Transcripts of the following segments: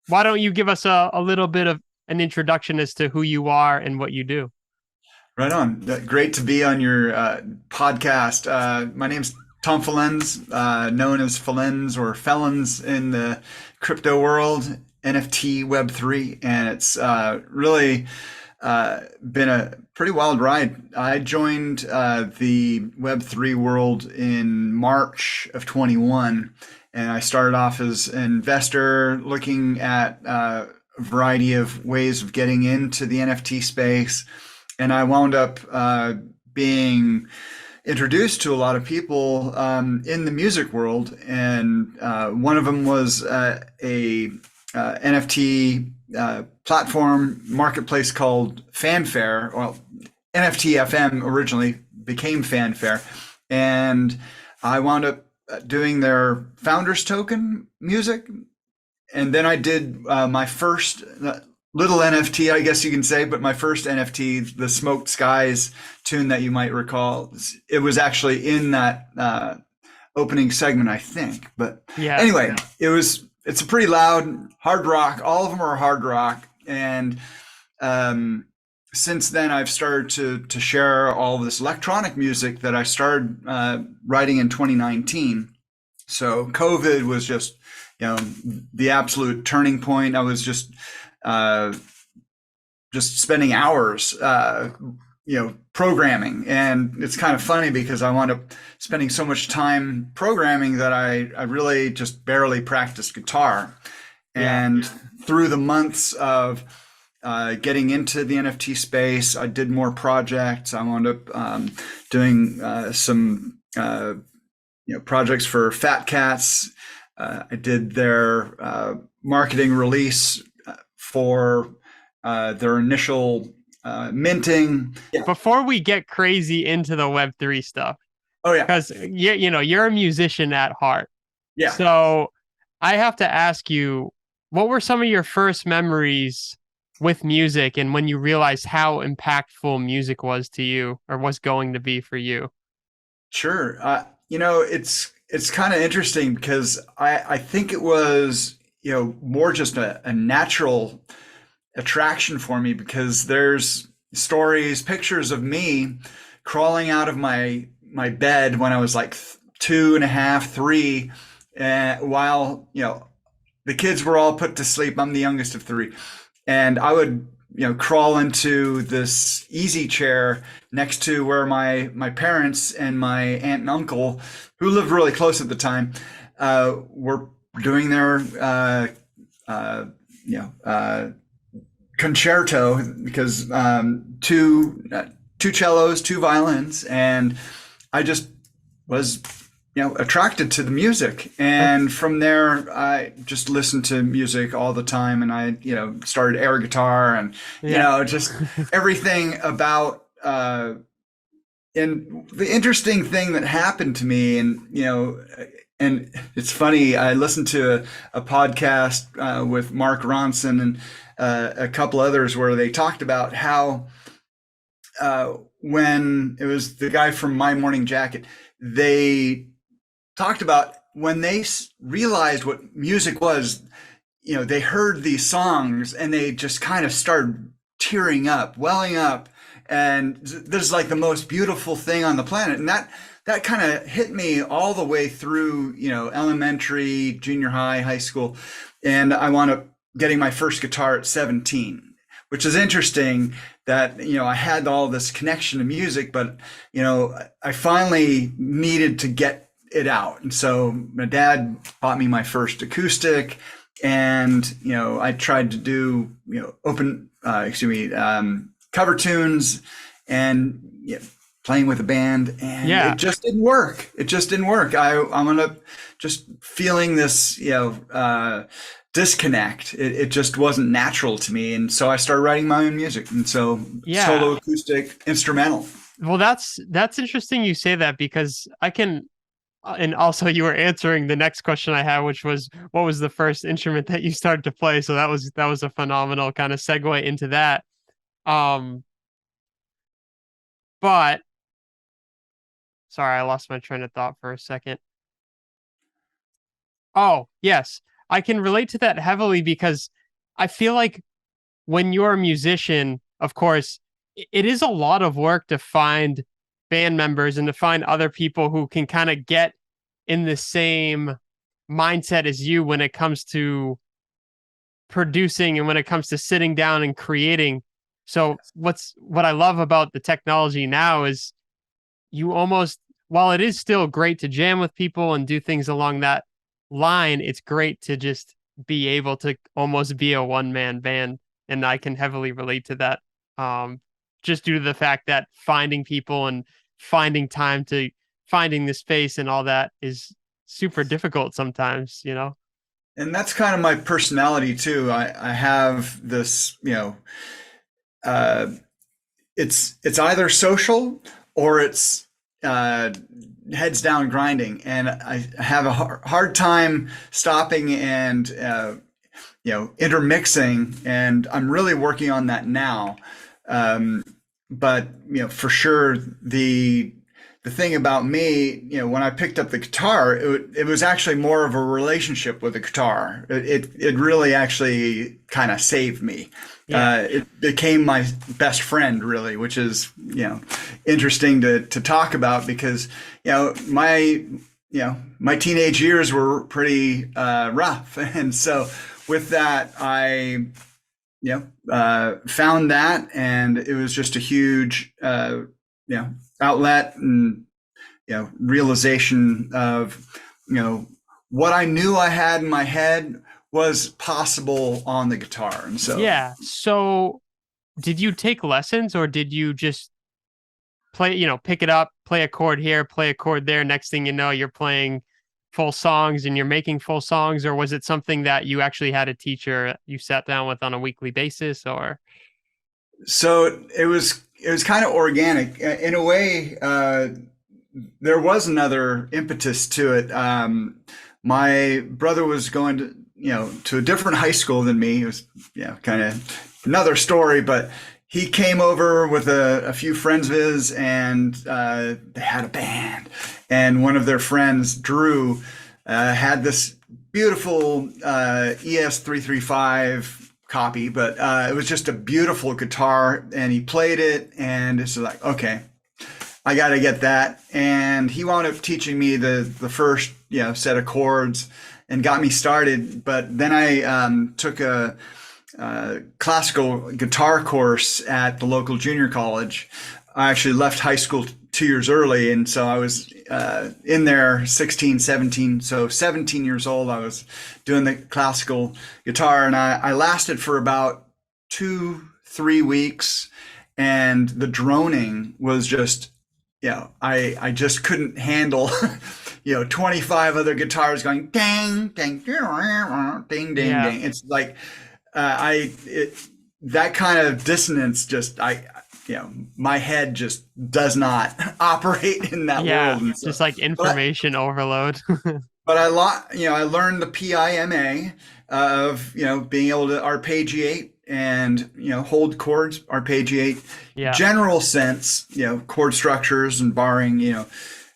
why don't you give us a little bit of an introduction as to who you are and what you do? Right on. Great to be on your podcast. My name's Tom Fellenz, known as Fellenz or Felons in the crypto world, NFT Web3, and it's really been a pretty wild ride. I joined the Web3 world in March of 21, and I started off as an investor looking at a variety of ways of getting into the NFT space, and I wound up being introduced to a lot of people in the music world, and one of them was a NFT platform marketplace called Fanfare. Well, NFT FM originally became Fanfare, and I wound up doing their founders token music, and then I did my first little NFT, I guess you can say, but my first NFT, the Smoked Skies tune that you might recall, it was actually in that opening segment, I think. But Yes. anyway, it's a pretty loud hard rock. All of them are hard rock, and um, since then I've started to share all of this electronic music that I started writing in 2019. So COVID was just, the absolute turning point. I was uh, just spending hours, programming. And it's kind of funny because I wound up spending so much time programming that I really just barely practiced guitar. Yeah. And through the months of getting into the NFT space, I did more projects. I wound up doing some projects for Fat Cats. I did their marketing release for their initial minting. Yeah. Before we get crazy into the Web3 stuff, Oh yeah. because you're a musician at heart. Yeah. So I have to ask you, what were some of your first memories with music and when you realized how impactful music was to you or was going to be for you? Sure. It's kind of interesting because I think it was more just a natural attraction for me because there's stories, pictures of me crawling out of my bed when I was like two and a half, three, while the kids were all put to sleep. I'm the youngest of three, and I would crawl into this easy chair next to where my parents and my aunt and uncle, who lived really close at the time, were doing their uh, you know concerto, because two cellos, two violins, and I just was attracted to the music. And That's from there I just listened to music all the time, and I started air guitar, and yeah. just everything about and the interesting thing that happened to me, and it's funny, I listened to a podcast with Mark Ronson and a couple others where they talked about how when it was the guy from My Morning Jacket, they talked about when they realized what music was. They heard these songs and they just kind of started tearing up, welling up, and this is like the most beautiful thing on the planet. And that kind of hit me all the way through, elementary, junior high, high school, and I wound up getting my first guitar at 17, which is interesting that I had all this connection to music, but I finally needed to get it out. And so my dad bought me my first acoustic, and I tried to do open excuse me cover tunes, and playing with a band, and Yeah. it just didn't work. It just didn't work. I'm gonna just feeling this disconnect. It just wasn't natural to me, and so I started writing my own music, and so Yeah. solo, acoustic, instrumental. Well, that's interesting you say that because I can and also you were answering the next question I had, which was what was the first instrument that you started to play? So that was a phenomenal kind of segue into that. Um, but sorry, I lost my train of thought for a second. Oh, yes. I can relate to that heavily because I feel like when you're a musician, of course, it is a lot of work to find band members and to find other people who can kind of get in the same mindset as you when it comes to producing and when it comes to sitting down and creating. So what I love about the technology now is you almost, while it is still great to jam with people and do things along that line, it's great to just be able to almost be a one man band. And I can heavily relate to that. Just due to the fact that finding people and finding time to finding the space and all that is super difficult sometimes, you know? And that's kind of my personality too. I have this, uh, it's either social or it's uh, heads down grinding, and I have a hard time stopping and intermixing, and I'm really working on that now. Um, but for sure, the thing about me, when I picked up the guitar, it was actually more of a relationship with the guitar. It really actually kind of saved me. Yeah. It became my best friend, really, which is interesting to talk about because my teenage years were pretty rough, and so with that, I found that, and it was just a huge outlet and realization of what I knew I had in my head was possible on the guitar. And so Yeah. So did you take lessons or did you just play, pick it up, play a chord here, play a chord there? Next thing you know, you're playing full songs and you're making full songs, or was it something that you actually had a teacher you sat down with on a weekly basis, or? it was kind of organic in a way. There was another impetus to it. My brother was going to a different high school than me. It was kind of another story, but he came over with a few friends of his, and they had a band. And one of their friends, Drew, had this beautiful ES335 copy, but it was just a beautiful guitar, and he played it, and it's like, okay, I got to get that. And he wound up teaching me the first set of chords and got me started. But then I took a classical guitar course at the local junior college. I actually left high school 2 years early, and so I was in there 16, 17. So 17 years old, I was doing the classical guitar, and I lasted for about 2-3 weeks, and the droning was just I just couldn't handle 25 other guitars going ding ding ding ding ding Yeah. ding. It's like that kind of dissonance just my head just does not operate in that Yeah. world. And so, Just like but information overload. but I learned the PIMA of being able to arpeggiate and hold chords, arpeggiate, Yeah. general sense, chord structures and barring,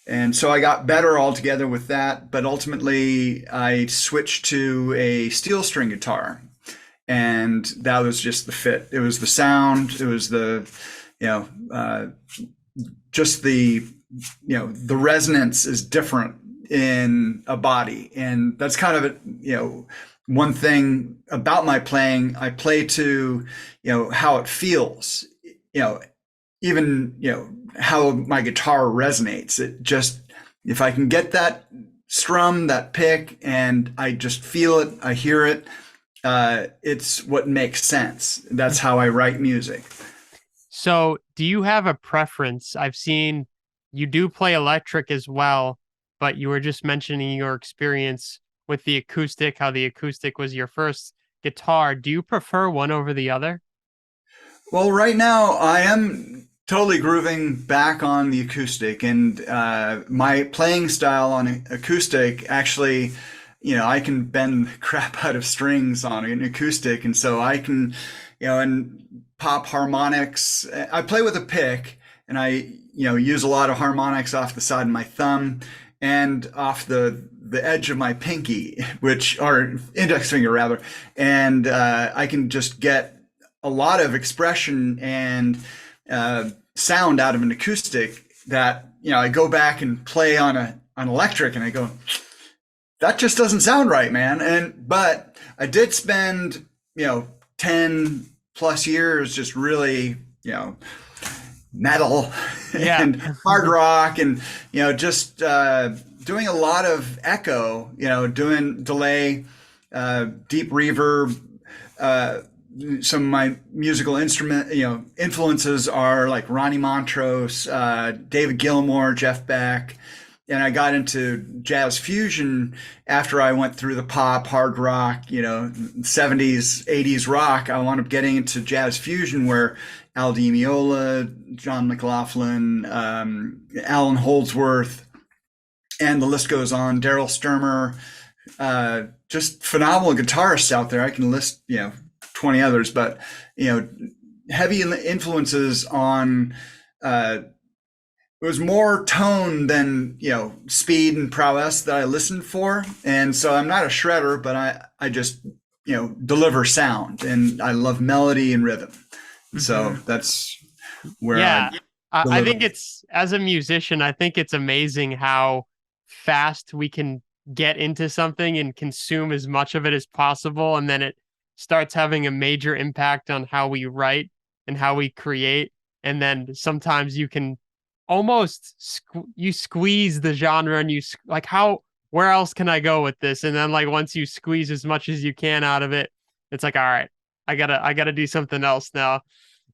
and so I got better altogether with that. But ultimately, I switched to a steel string guitar, and that was just the fit. It was the sound. It was the just the resonance is different in a body, and that's kind of one thing about my playing. I play to how it feels, even how my guitar resonates. It just, if I can get that strum, that pick, and I just feel it, I hear it, it's what makes sense. That's how I write music. So, do you have a preference? I've seen you do play electric as well, but you were just mentioning your experience with the acoustic, how the acoustic was your first guitar. Do you prefer one over the other? Well, right now I am totally grooving back on the acoustic, and my playing style on acoustic actually, I can bend the crap out of strings on an acoustic, and so I can, and pop harmonics. I play with a pick, and I, use a lot of harmonics off the side of my thumb, and off the edge of my pinky, which or index finger rather, and I can just get a lot of expression and sound out of an acoustic that I go back and play on an electric, and I go, that just doesn't sound right, man. But I did spend 10 plus years just really metal Yeah. and hard rock and just doing a lot of echo, doing delay, deep reverb. Some of my musical instrument influences are like Ronnie Montrose, David Gilmour, Jeff Beck. And I got into jazz fusion after I went through the pop, hard rock, 70s, 80s rock. I wound up getting into jazz fusion where Al Di Meola, John McLaughlin, Alan Holdsworth, and the list goes on. Daryl Sturmer, just phenomenal guitarists out there. I can list 20 others, but heavy influences on. It was more tone than speed and prowess that I listened for, and so I'm not a shredder, but I just deliver sound, and I love melody and rhythm. So that's where I think it's, as a musician, I think it's amazing how fast we can get into something and consume as much of it as possible, and then it starts having a major impact on how we write and how we create. And then sometimes you can almost you squeeze the genre, and like, where else can I go with this? And then like once you squeeze as much as you can out of it, it's like, all right, I gotta do something else now.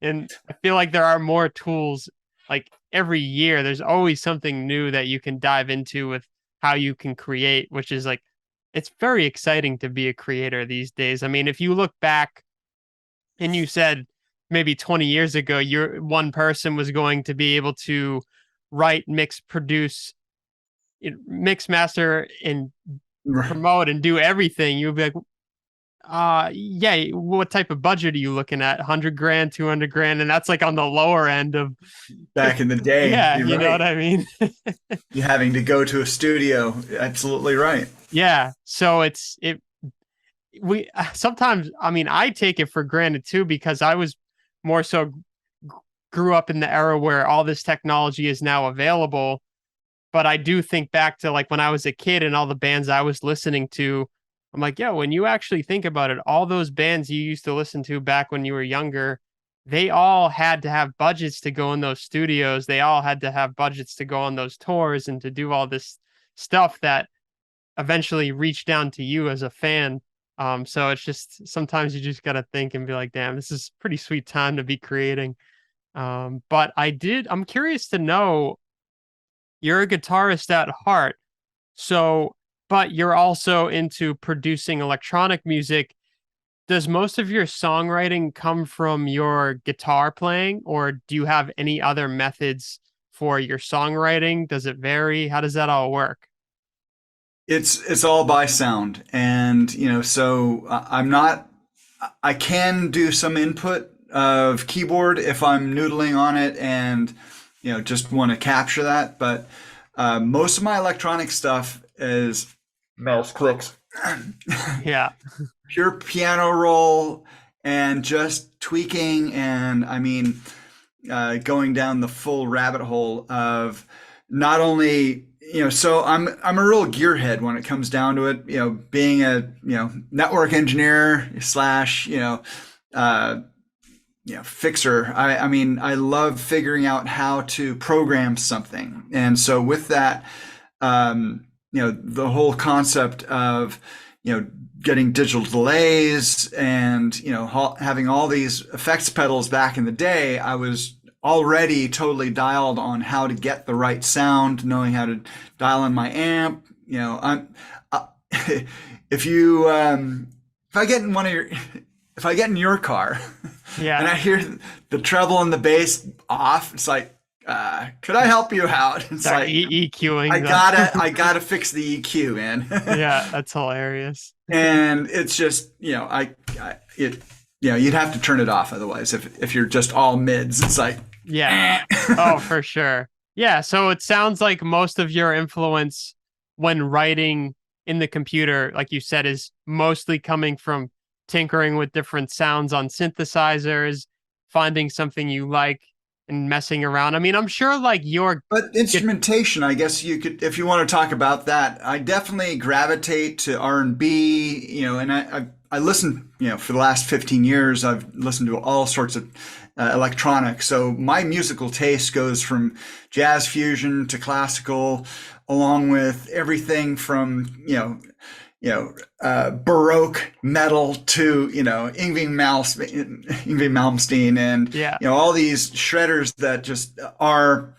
And I feel like there are more tools. Like every year there's always something new that you can dive into with how you can create, which is like, it's very exciting to be a creator these days. I mean, if you look back and you said maybe 20 years ago, one person was going to be able to write, mix, produce, mix, master, and promote and do everything, you'd be like, yeah, what type of budget are you looking at? 100 grand, 200 grand? And that's like on the lower end of back in the day. Yeah, you know what I mean? You having to go to a studio. Absolutely right. Yeah. So we sometimes, I mean, I take it for granted too, because I was more so grew up in the era where all this technology is now available. But I do think back to like when I was a kid and all the bands I was listening to. I'm like, yeah, when you actually think about it, all those bands you used to listen to back when you were younger, they all had to have budgets to go in those studios. They all had to have budgets to go on those tours and to do all this stuff that eventually reached down to you as a fan. So it's just, sometimes you just got to think and be like, damn, this is a pretty sweet time to be creating. But I'm curious to know, you're a guitarist at heart. So, but you're also into producing electronic music. Does most of your songwriting come from your guitar playing, or do you have any other methods for your songwriting? Does it vary? How does that all work? It's all by sound, and so I can do some input of keyboard if I'm noodling on it and just want to capture that, but most of my electronic stuff is mouse clicks. Yeah. Pure piano roll and just tweaking, and I mean going down the full rabbit hole of not only so I'm a real gearhead when it comes down to it, being a network engineer slash fixer. I mean, I love figuring out how to program something, and so with that, the whole concept of getting digital delays and having all these effects pedals back in the day, I was already totally dialed on how to get the right sound, knowing how to dial in my amp. If I get in if I get in your car, Yeah, and I hear the treble and the bass off, it's like, could I help you out? It's start like EQing. I gotta fix the EQ, man. Yeah, that's hilarious. And it's just you'd have to turn it off otherwise. If you're just all mids, it's like Yeah. Oh, for sure. Yeah, so it sounds like most of your influence when writing in the computer, like you said, is mostly coming from tinkering with different sounds on synthesizers, finding something you like and messing around. I mean, I'm sure like your But get instrumentation, I guess you could, if you want to talk about that, I definitely gravitate to R&B, and I listen, for the last 15 years, I've listened to all sorts of electronics. So my musical taste goes from jazz fusion to classical, along with everything from, Baroque metal to, Yngwie Malmsteen and, yeah, all these shredders that just are,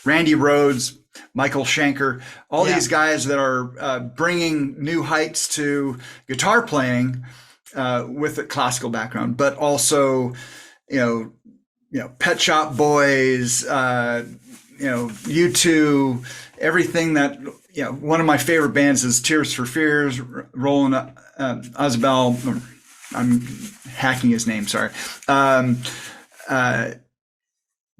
Randy Rhoads, Michael Schenker, all yeah, these guys that are bringing new heights to guitar playing with a classical background, but also, you know, Pet Shop Boys, U2, everything that, one of my favorite bands is Tears for Fears, Roland Asbel. I'm hacking his name, sorry. Uh,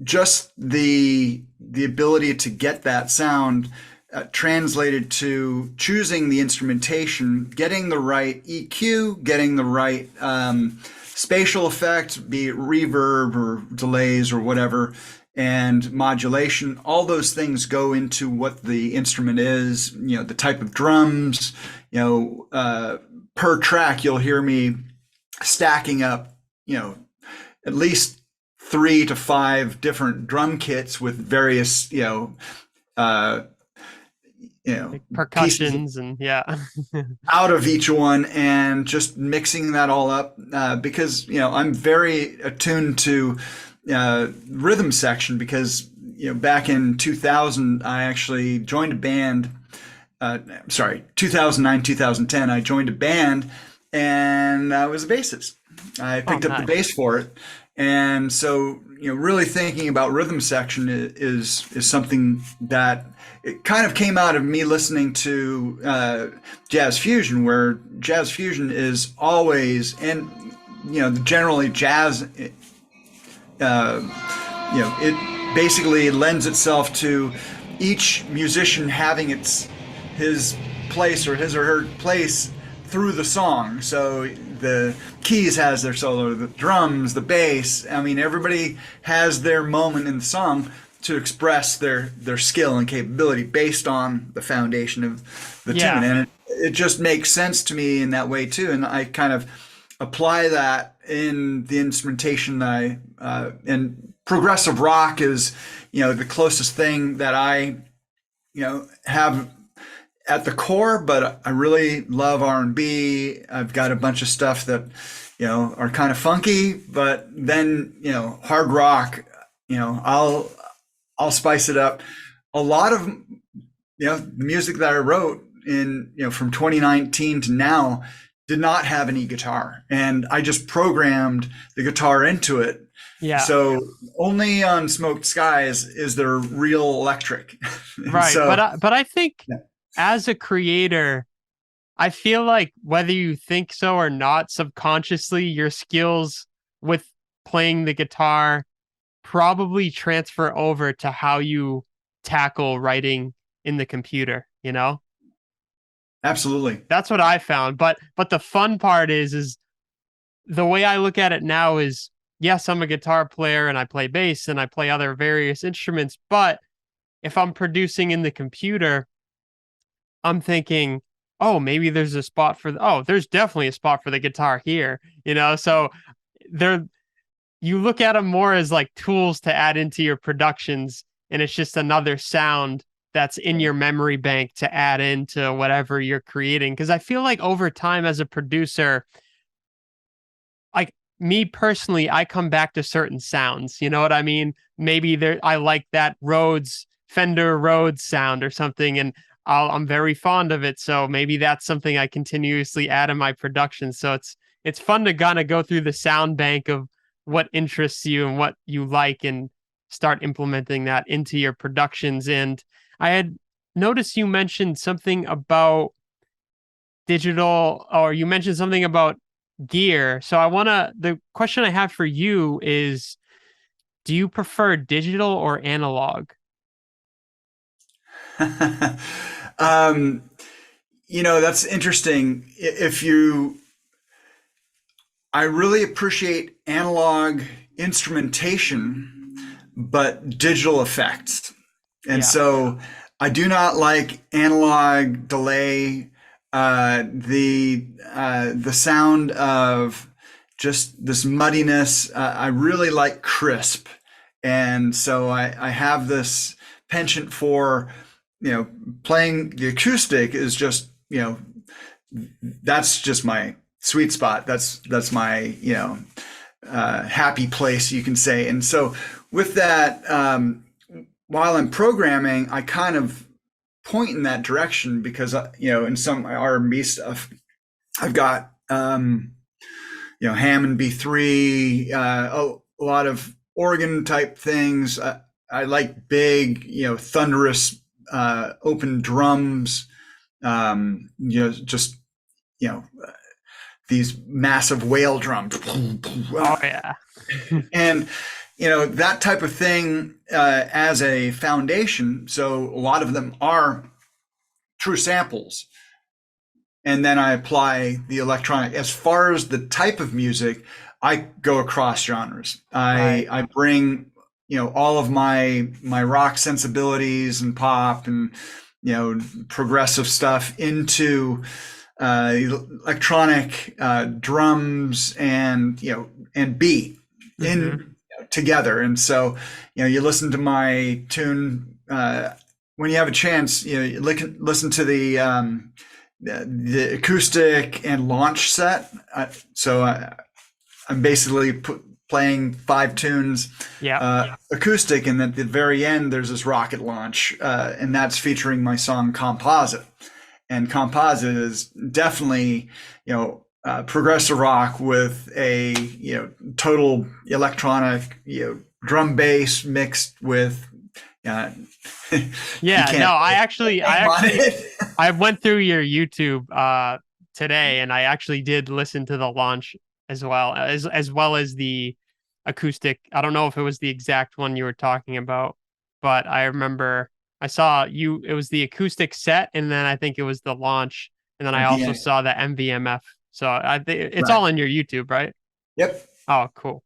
just the ability to get that sound translated to choosing the instrumentation, getting the right EQ, getting the right spatial effect, be it reverb or delays or whatever, and modulation. All those things go into what the instrument is. The type of drums. Per track, you'll hear me stacking up. At least 3 to 5 different drum kits with various uh, like pieces percussions and yeah. out of each one and just mixing that all up because I'm very attuned to rhythm section because back in 2000 I actually joined a band. Sorry, 2009, 2010 I joined a band and I was a bassist. I Oh, picked up the nice. bass for it, and so really thinking about rhythm section is something that it kind of came out of me listening to jazz fusion, where jazz fusion is always, and generally jazz, it basically lends itself to each musician having his place or his or her place through the song. So the keys has their solo, the drums, the bass. I mean, everybody has their moment in the song to express their skill and capability based on the foundation of the tune, Yeah. and it just makes sense to me in that way too. And I kind of apply that in the instrumentation that and progressive rock is the closest thing that I have at the core, but I really love R&B. I've got a bunch of stuff that are kind of funky, but then hard rock. I'll spice it up. A lot of the music that I wrote in from 2019 to now did not have any guitar, and I just programmed the guitar into it. Yeah. So only on Smoked Skies is there real electric. And Right. But so I think yeah. as a creator, I feel like whether you think so or not, subconsciously your skills with playing the guitar probably transfer over to how you tackle writing in the computer, you know? Absolutely. That's what I found. But the fun part is the way I look at it now is yes, I'm a guitar player and I play bass and I play other various instruments, but if I'm producing in the computer, I'm thinking, oh, maybe there's a spot for oh, there's definitely a spot for the guitar here, you know? So they're you look at them more as like tools to add into your productions, and it's just another sound that's in your memory bank to add into whatever you're creating. Because I feel like over time as a producer, like me personally, I come back to certain sounds. You know what I mean? Maybe there, I like that Fender Rhodes sound or something, and I'm very fond of it. So maybe that's something I continuously add in my production. So it's fun to kind of go through the sound bank of what interests you and what you like, and start implementing that into your productions. And I had noticed you mentioned something about digital, or you mentioned something about gear. So the question I have for you is, do you prefer digital or analog? um, that's interesting. If you, I really appreciate analog instrumentation, but digital effects. And Yeah. so I do not like analog delay, the sound of just this muddiness. I really like crisp, and so I have this penchant for playing the acoustic is just that's just my sweet spot. That's my happy place, you can say. And so with that, while I'm programming, I kind of point in that direction because in some R&B stuff, I've got Hammond B3, a lot of organ type things. I like big, thunderous, open drums. Just you know these massive whale drums, Oh yeah. and that type of thing as a foundation. So a lot of them are true samples, and then I apply the electronic. As far as the type of music, I go across genres. Right. I bring all of my rock sensibilities and pop and progressive stuff into electronic drums and beat Mm-hmm. in together. And so you listen to my tune when you have a chance. You listen to the acoustic and launch set. I'm basically playing 5 tunes Yeah. acoustic, and at the very end there's this rocket launch, and that's featuring my song Composite. And Composite is definitely progressive rock with a total electronic drum bass mixed with you Yeah, no, can't I went through your YouTube today, and I actually did listen to the launch as well as the acoustic. I don't know if it was the exact one you were talking about, but I remember I saw you it was the acoustic set, and then I think it was the launch, and then I at the also end. saw the MVMF. So I think it's Right. all in your YouTube, right? Yep. Oh, cool.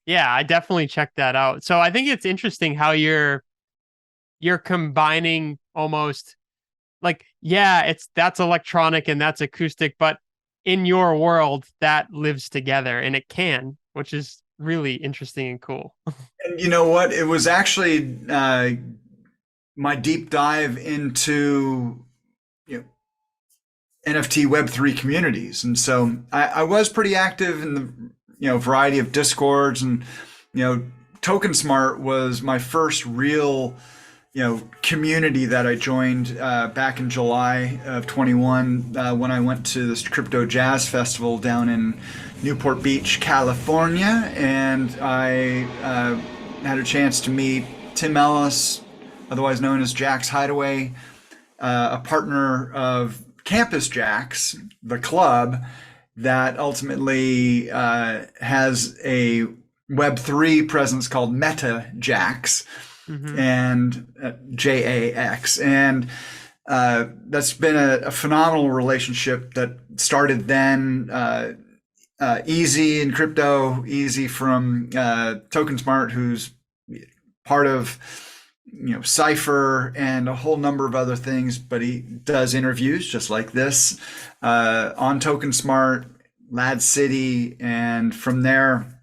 Yeah, I definitely checked that out. So I think it's interesting how you're combining almost like, yeah, that's electronic and that's acoustic, but in your world that lives together, and it can, which is really interesting and cool. And you know what? It was actually my deep dive into you know, NFT Web3 communities, and so I was pretty active in the variety of discords, and you know Token Smart was my first real community that I joined back in July of 21 when I went to this crypto jazz festival down in Newport Beach, California, and I had a chance to meet Tim Ellis, otherwise known as Jack's Hideaway, a partner of Campus Jacks, the club that ultimately has a Web3 presence called Meta Jacks Hmm. and JAX. And that's been a phenomenal relationship that started then. Easy in crypto, Easy from Token Smart, who's part of Cypher and a whole number of other things, but he does interviews just like this on Token Smart, Lad City, and from there,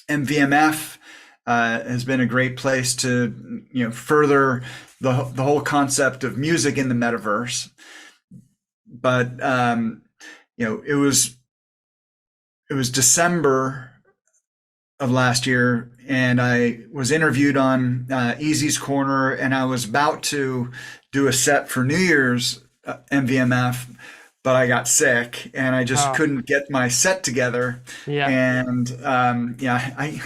MVMF has been a great place to further the whole concept of music in the metaverse. But it was December of last year, and I was interviewed on Easy's Corner, and I was about to do a set for New Year's MVMF, but I got sick, and I just Oh, couldn't get my set together. yeah. And yeah, I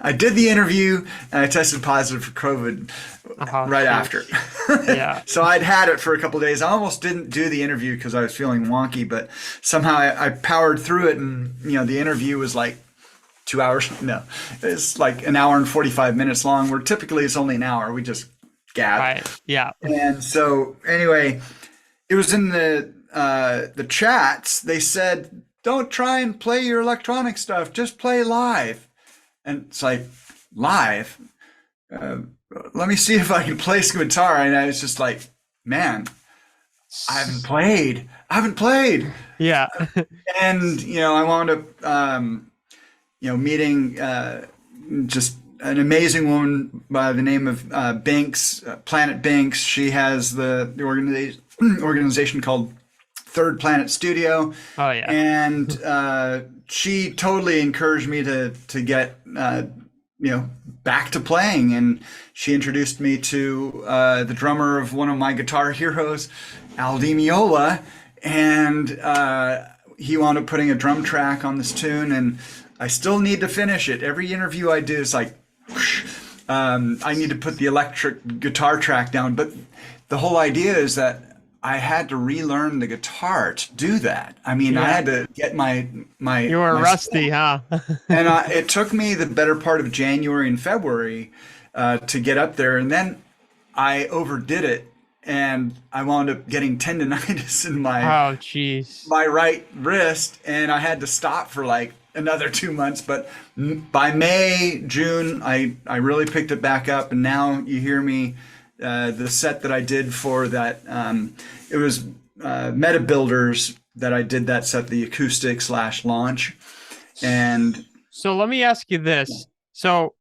I did the interview, and I tested positive for COVID Oh, right shoot. after. Yeah. So I'd had it for a couple of days. I almost didn't do the interview because I was feeling wonky, but somehow I powered through it, and the interview was like 2 hours. No, it's like an hour and 45 minutes long, where typically it's only an hour. We just Gab. Right. Yeah. And so anyway, it was in the chats. They said, "Don't try and play your electronic stuff. Just play live." And it's like, live. Uh, Let me see if I can play some guitar. And I was just like, man, I haven't played. I haven't played. Yeah. And I wound up meeting just an amazing woman by the name of Binks, Planet Binks. She has the organization called Third Planet Studio. Oh yeah. And she totally encouraged me to get back to playing, and she introduced me to the drummer of one of my guitar heroes, Al Di Meola, and he wound up putting a drum track on this tune, and I still need to finish it. Every interview I do is like, I need to put the electric guitar track down, but the whole idea is that I had to relearn the guitar to do that. I mean, I had to get my You were my rusty, huh? and it took me the better part of January and February to get up there, and then I overdid it, and I wound up getting tendonitis in Oh, jeez. my right wrist, and I had to stop for like another 2 months. But by May, June, I really picked it back up, and now you hear me. The set that I did for that, it was Meta Builders that I did that set, the acoustic / launch. And So let me ask you this. So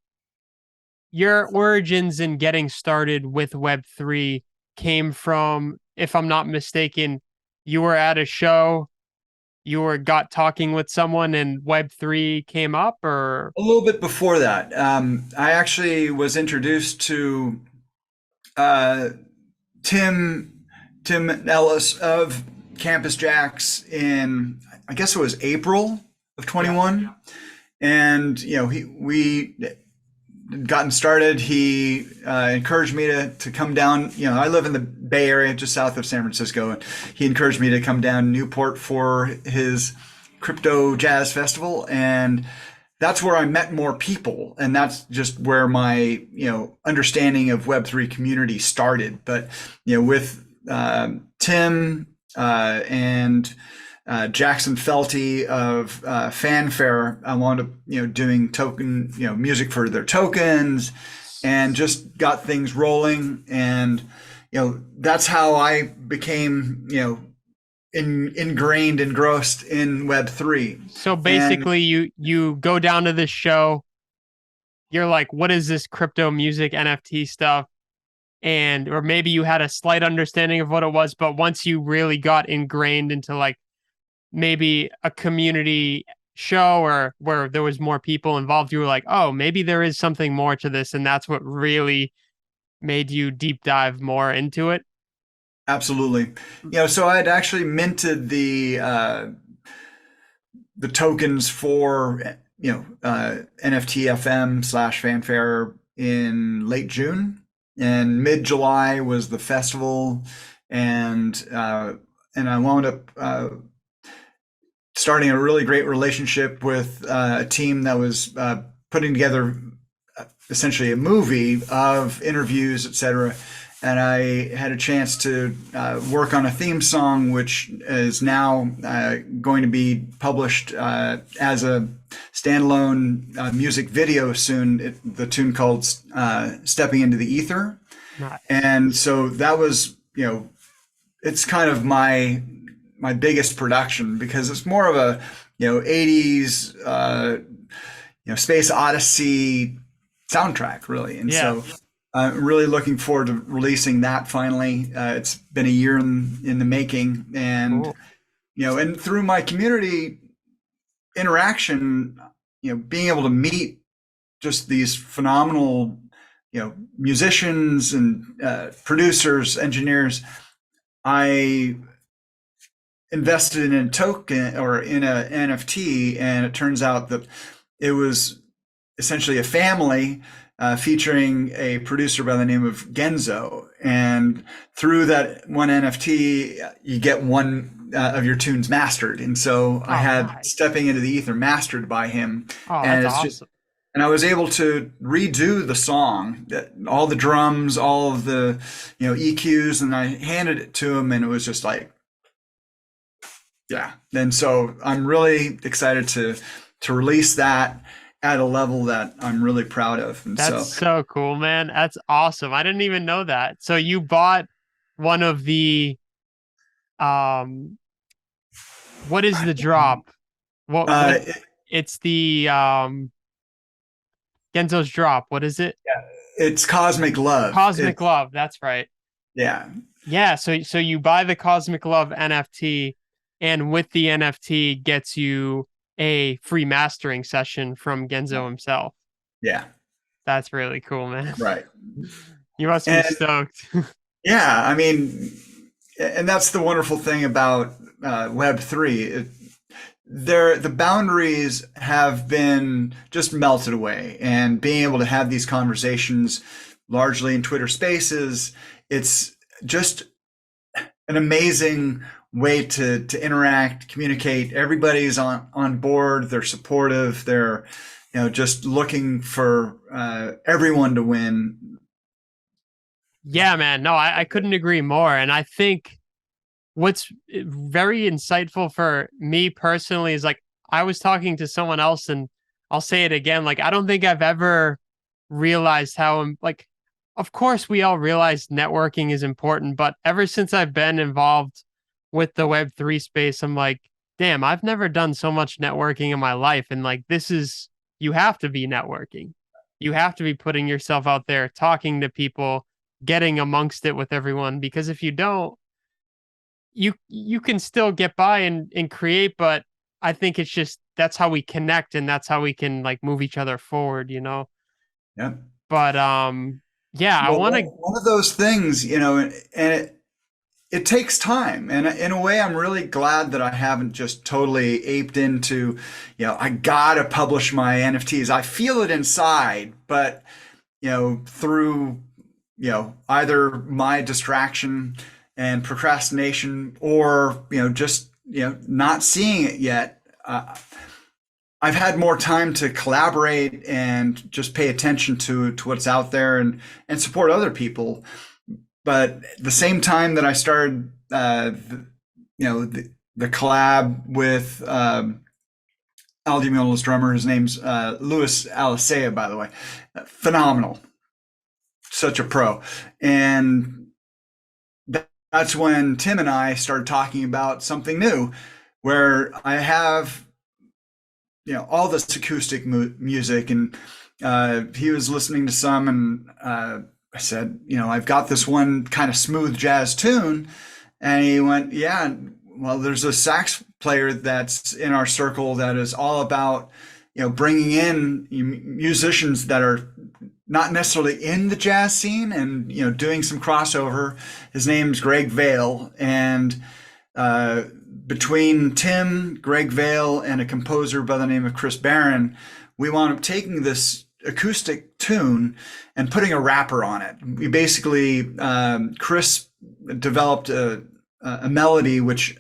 your origins in getting started with Web3 came from, if I'm not mistaken, you were at a show, got talking with someone and Web3 came up, or? a little bit before that, I actually was introduced to uh, Tim Ellis of Campus Jacks in, I guess it was April of 21. And we gotten started. He encouraged me to come down. I live in the Bay Area, just south of San Francisco, and he encouraged me to come down Newport for his crypto jazz festival, and that's where I met more people, and that's just where my understanding of Web3 community started. But with Tim and Jackson Felty of Fanfare, I wound up doing token music for their tokens, and just got things rolling. And that's how I became ingrained, engrossed in Web3. So basically, you go down to this show, you're like, what is this crypto music NFT stuff? Or maybe you had a slight understanding of what it was, but once you really got ingrained into like maybe a community show or where there was more people involved, you were like, oh, maybe there is something more to this, and that's what really made you deep dive more into it. Absolutely. So I had actually minted the tokens for NFT FM / Fanfare in late June, and mid July was the festival, and I wound up starting a really great relationship with a team that was putting together essentially a movie of interviews, etc. And I had a chance to work on a theme song, which is now going to be published as a standalone music video soon. The tune called "Stepping into the Ether," Nice. and so that was, it's kind of my biggest production, because it's more of a 80s Space Odyssey soundtrack, really. And so I'm really looking forward to releasing that finally. It's been a year in the making, and Cool. And through my community interaction, being able to meet just these phenomenal musicians and producers, engineers, I invested in a token or in a NFT, and it turns out that it was essentially a family featuring a producer by the name of Genzo. And through that one NFT, you get one of your tunes mastered. And so I had Nice. Stepping into the Ether mastered by him. Oh, And that's it's awesome. just and I was able to redo the song, all the drums, all of the, EQs, and I handed it to him, and it was just like, yeah. And so I'm really excited to release that at a level that I'm really proud of. And That's so, so cool, man. That's awesome. I didn't even know that. So you bought one of the um what is the drop? What uh, it's the Genzo's drop. What is it? it's Cosmic Love. Cosmic Love. That's right. Yeah, Yeah, so you buy the Cosmic Love NFT, and with the NFT gets you a free mastering session from Genzo himself. yeah, That's really cool, man. right. You must be And stoked. yeah, I mean, and that's the wonderful thing about Web3. The boundaries have been just melted away, and being able to have these conversations largely in Twitter Spaces, it's just an amazing way to interact, communicate. Everybody's on board. They're supportive. They're just looking for everyone to win. Yeah, man. No, I couldn't agree more. And I think what's very insightful for me personally is like I was talking to someone else, and I'll say it again. Like, I don't think I've ever realized how, like, of course, we all realize networking is important, but ever since I've been involved with the Web3 space, I'm like, damn, I've never done so much networking in my life. And like, you have to be networking. You have to be putting yourself out there, talking to people, getting amongst it with everyone, because if you don't, you can still get by and create, but I think it's just that's how we connect and that's how we can like move each other forward, you know. Yeah. But yeah, I Well, want to. one of those things, and it takes time. And in a way, I'm really glad that I haven't just totally aped into, I gotta publish my NFTs. I feel it inside, but, through, either my distraction and procrastination or, just, not seeing it yet. I've had more time to collaborate and just pay attention to what's out there and support other people. But the same time that I started, the collab with Al Di Meolo's drummer, his name's Louis Alicea, by the way, phenomenal, such a pro. And that's when Tim and I started talking about something new, where I have all this acoustic music, and he was listening to some, and I said, I've got this one kind of smooth jazz tune, and he went, yeah, well, there's a sax player that's in our circle that is all about bringing in musicians that are not necessarily in the jazz scene, and doing some crossover. His name's Greg Vale, and between Tim, Greg Vale, and a composer by the name of Chris Barron, we wound up taking this acoustic tune and putting a wrapper on it. We basically, Chris developed a melody which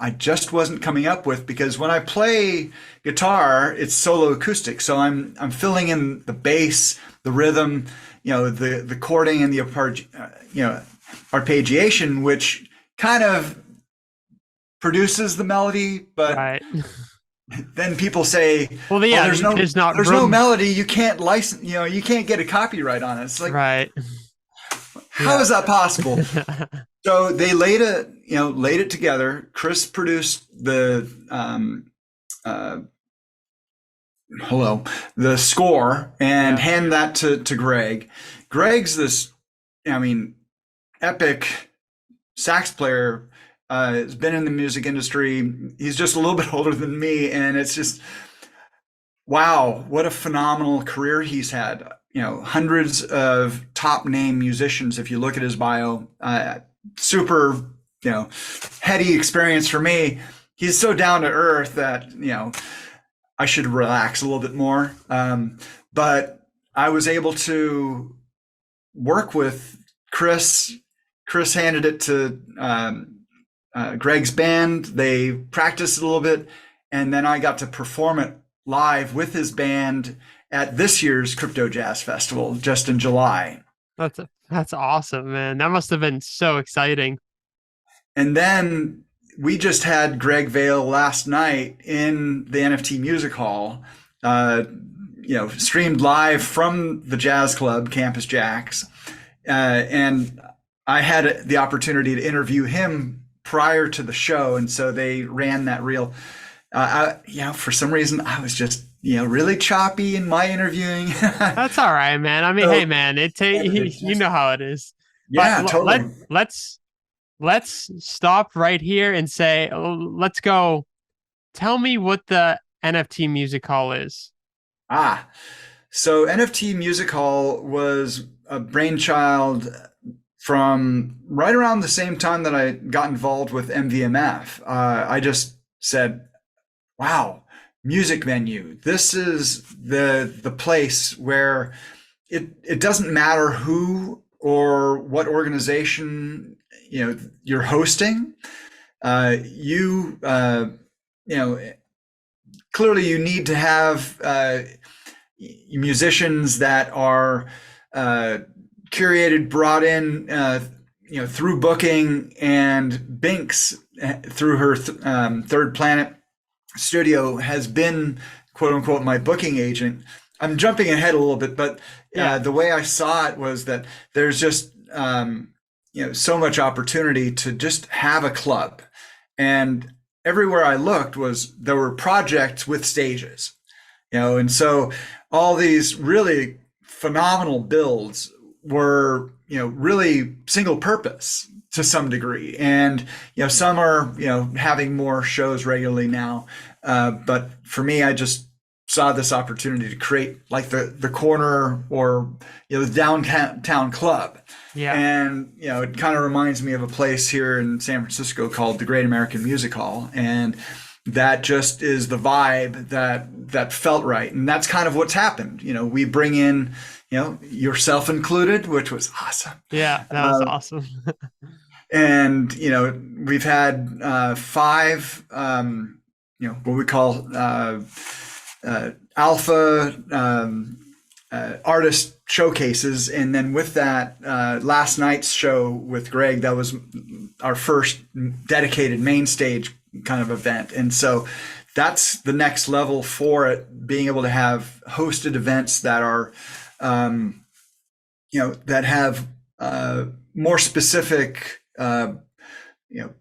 I just wasn't coming up with, because when I play guitar, it's solo acoustic, so I'm filling in the bass, the rhythm, the chording, and the arpeggiation, which kind of produces the melody, but Right. then people say, Well, yeah, there's not no room. melody, you can't license, you can't get a copyright on it. It's like, Right. how is that possible? So they laid it together. Chris produced the the score and hand that to Greg. Greg's this, epic sax player. Has been in the music industry. He's just a little bit older than me, and it's just, wow, what a phenomenal career he's had. Hundreds of top name musicians. If you look at his bio, super, heady experience for me. He's so down to earth that I should relax a little bit more. But I was able to work with Chris. Chris handed it to Greg's band. They practiced a little bit, and then I got to perform it live with his band at this year's Crypto Jazz Festival just in July. That's awesome, man. That must have been so exciting. And then we just had Greg Vale last night in the NFT Music Hall, uh, streamed live from the Jazz Club, Campus Jacks. And I had the opportunity to interview him prior to the show. And so they ran that reel. For some reason, I was just, really choppy in my interviewing. That's all right, man. I mean, So, hey, man, you know how it is. yeah, But totally. let's stop right here and say, let's go. Tell me what the NFT Music Hall is. Ah, so NFT Music Hall was a brainchild from right around the same time that I got involved with MVMF. I just said, wow, music venue. This is the place where it doesn't matter who or what organization you're hosting. You you know Clearly you need to have musicians that are curated, brought in, through booking, and Binks through her Third Planet Studio has been quote unquote my booking agent. I'm jumping ahead a little bit, but Yeah. the way I saw it was that there's just so much opportunity to just have a club, and everywhere I looked there were projects with stages, and so all these really phenomenal builds were really single purpose to some degree, and some are having more shows regularly now, but for me, I just saw this opportunity to create like the corner or the downtown club. Yeah. And it kind of reminds me of a place here in San Francisco called the Great American Music Hall, and that just is the vibe that felt right, and that's kind of what's happened. We bring in yourself included, which was awesome. Yeah, that was awesome. And we've had five what we call alpha artist showcases, and then with that last night's show with Greg, that was our first dedicated main stage kind of event, and so that's the next level for it, being able to have hosted events that are that have more specific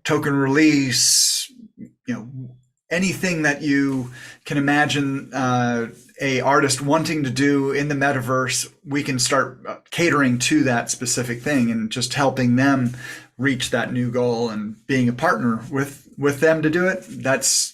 token release, anything that you can imagine a artist wanting to do in the metaverse, we can start catering to that specific thing and just helping them reach that new goal, and being a partner with them to do it. That's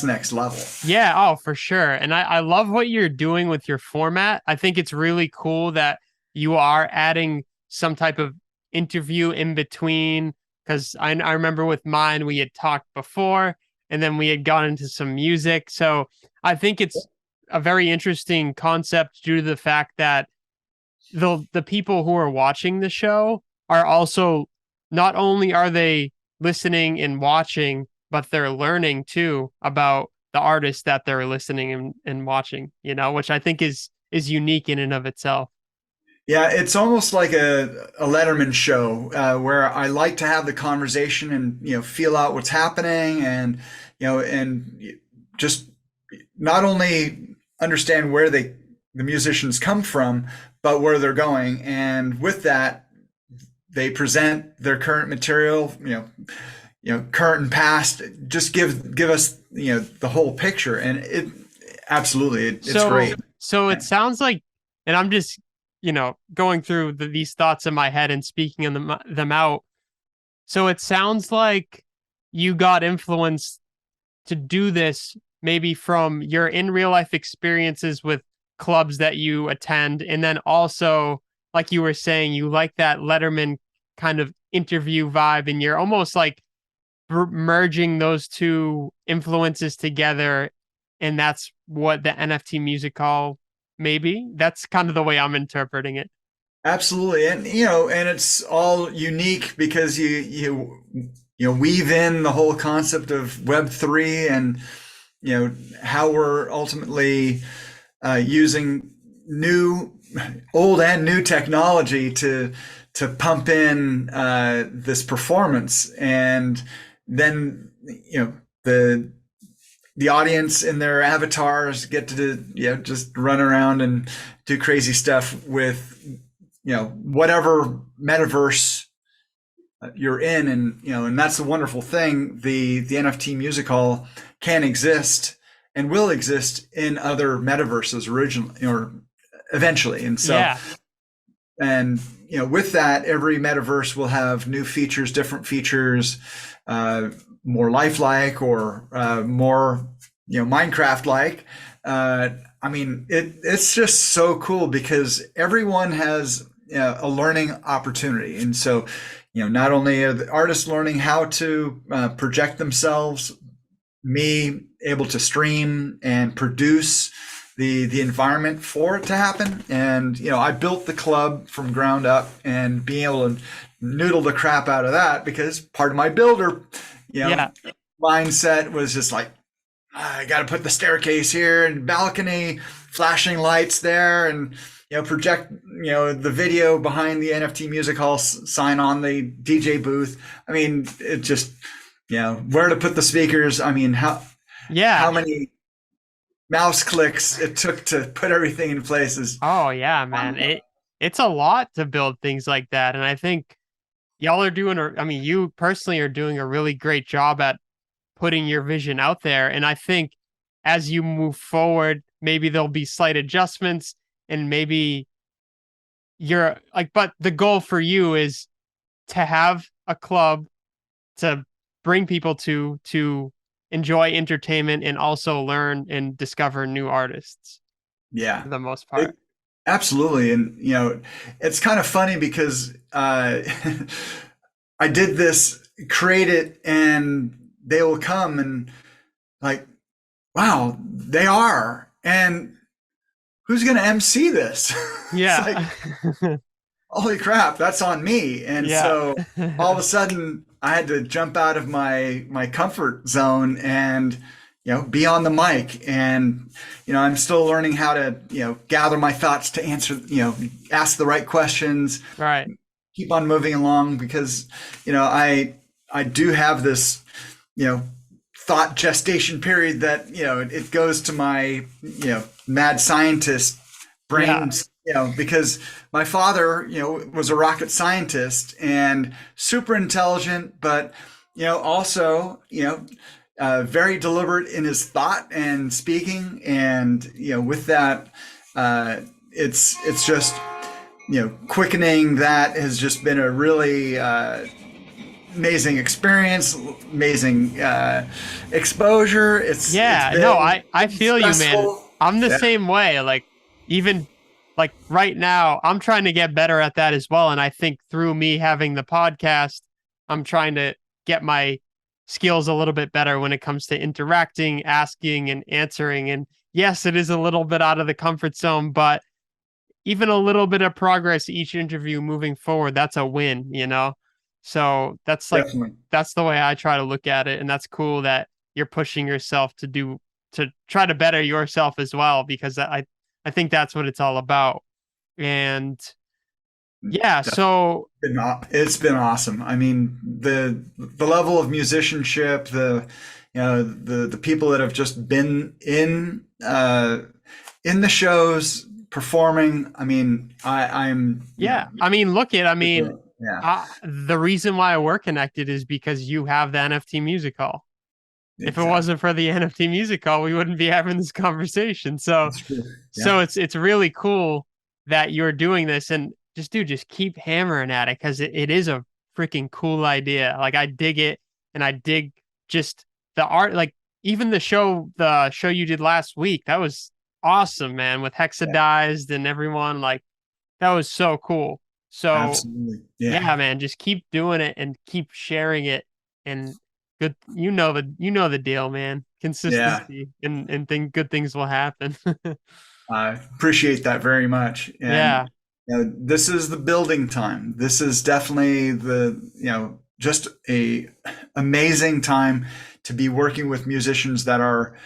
next level. Yeah, oh, for sure. And I love what you're doing with your format. I think it's really cool that you are adding some type of interview in between, because I remember with mine, we had talked before and then we had gone into some music. So I think it's a very interesting concept due to the fact that the people who are watching the show are also, not only are they listening and watching, but they're learning too about the artists that they're listening and watching, which I think is unique in and of itself. Yeah, it's almost like a Letterman show, where I like to have the conversation and feel out what's happening, and and just not only understand where the musicians come from, but where they're going, and with that, they present their current material, current and past. Just give us the whole picture, and it's great. So it sounds like, and I'm just going through these thoughts in my head and speaking them out. So it sounds like you got influenced to do this maybe from your in real life experiences with clubs that you attend, and then also, like you were saying, you like that Letterman kind of interview vibe, and you're almost like merging those two influences together, and that's what the NFT Music Hall, maybe that's kind of the way I'm interpreting it. Absolutely, and and it's all unique because you weave in the whole concept of Web3, and how we're ultimately using old and new technology to pump in this performance, and then the audience and their avatars get to just run around and do crazy stuff with whatever metaverse you're in. And that's the wonderful thing. The NFT music hall can exist and will exist in other metaverses originally or eventually. And so Yeah. and with that, every metaverse will have new features, different features, more lifelike or more Minecraft like. I mean, it's just so cool because everyone has a learning opportunity. And so not only are the artists learning how to project themselves, me able to stream and produce the environment for it to happen. And I built the club from ground up, and being able to noodle the crap out of that, because part of my builder Yeah. mindset was just like, I got to put the staircase here and balcony, flashing lights there, and project the video behind the NFT music hall sign on the DJ booth. I mean, it just where to put the speakers. I mean, how Yeah. many mouse clicks it took to put everything in place is Oh yeah, man. It's a lot to build things like that. And I think y'all are doing I mean, you personally are doing a really great job at putting your vision out there. And I think as you move forward, maybe there'll be slight adjustments, and maybe you're like, but the goal for you is to have a club to bring people to enjoy entertainment and also learn and discover new artists yeah. for the most It, part. absolutely. And it's kind of funny because I did this, create it, and they will come and like, wow, they are. And who's going to MC this? It's like, Yeah. holy crap, that's on me. And Yeah. so all of a sudden I had to jump out of my comfort zone and be on the mic. And I'm still learning how to gather my thoughts to answer, ask the right questions, Right. keep on moving along, because I do have this thought gestation period that it goes to my mad scientist Yeah. brains, because my father was a rocket scientist and super intelligent, but also very deliberate in his thought and speaking. And with that, it's just quickening. That has just been a really amazing experience, amazing exposure. It's Yeah. No, been I feel you, man. stressful. I'm the Yeah, same way. Like, even like right now, I'm trying to get better at that as well. And I think through me having the podcast, I'm trying to get my skills a little bit better when it comes to interacting, asking, and answering. And yes, it is a little bit out of the comfort zone, but even a little bit of progress each interview moving forward, that's a win. So definitely. that's the way I try to look at it. And that's cool that you're pushing yourself to try to better yourself as well, because I think that's what it's all about. And yeah, so It's been awesome. I mean, the level of musicianship, the people that have just been in the shows performing. I mean, I'm yeah, I mean, yeah, the reason why we're connected is because you have the NFT music hall. If it exactly. wasn't for the NFT music hall, we wouldn't be having this conversation. So That's true. so Yeah, it's really cool that you're doing this, and just keep hammering at it, because it is a freaking cool idea. Like, I dig it, and I dig just the art. Like, even the show you did last week, that was awesome, man, with yeah, Hexadized and everyone. Like, that was so cool. So absolutely. Yeah, yeah, man, just keep doing it and keep sharing it. And good, you know the deal, man. yeah. Consistency, and think good things will happen. I appreciate that very much. And Yeah. this is the building time. This is definitely just a amazing time to be working with musicians that are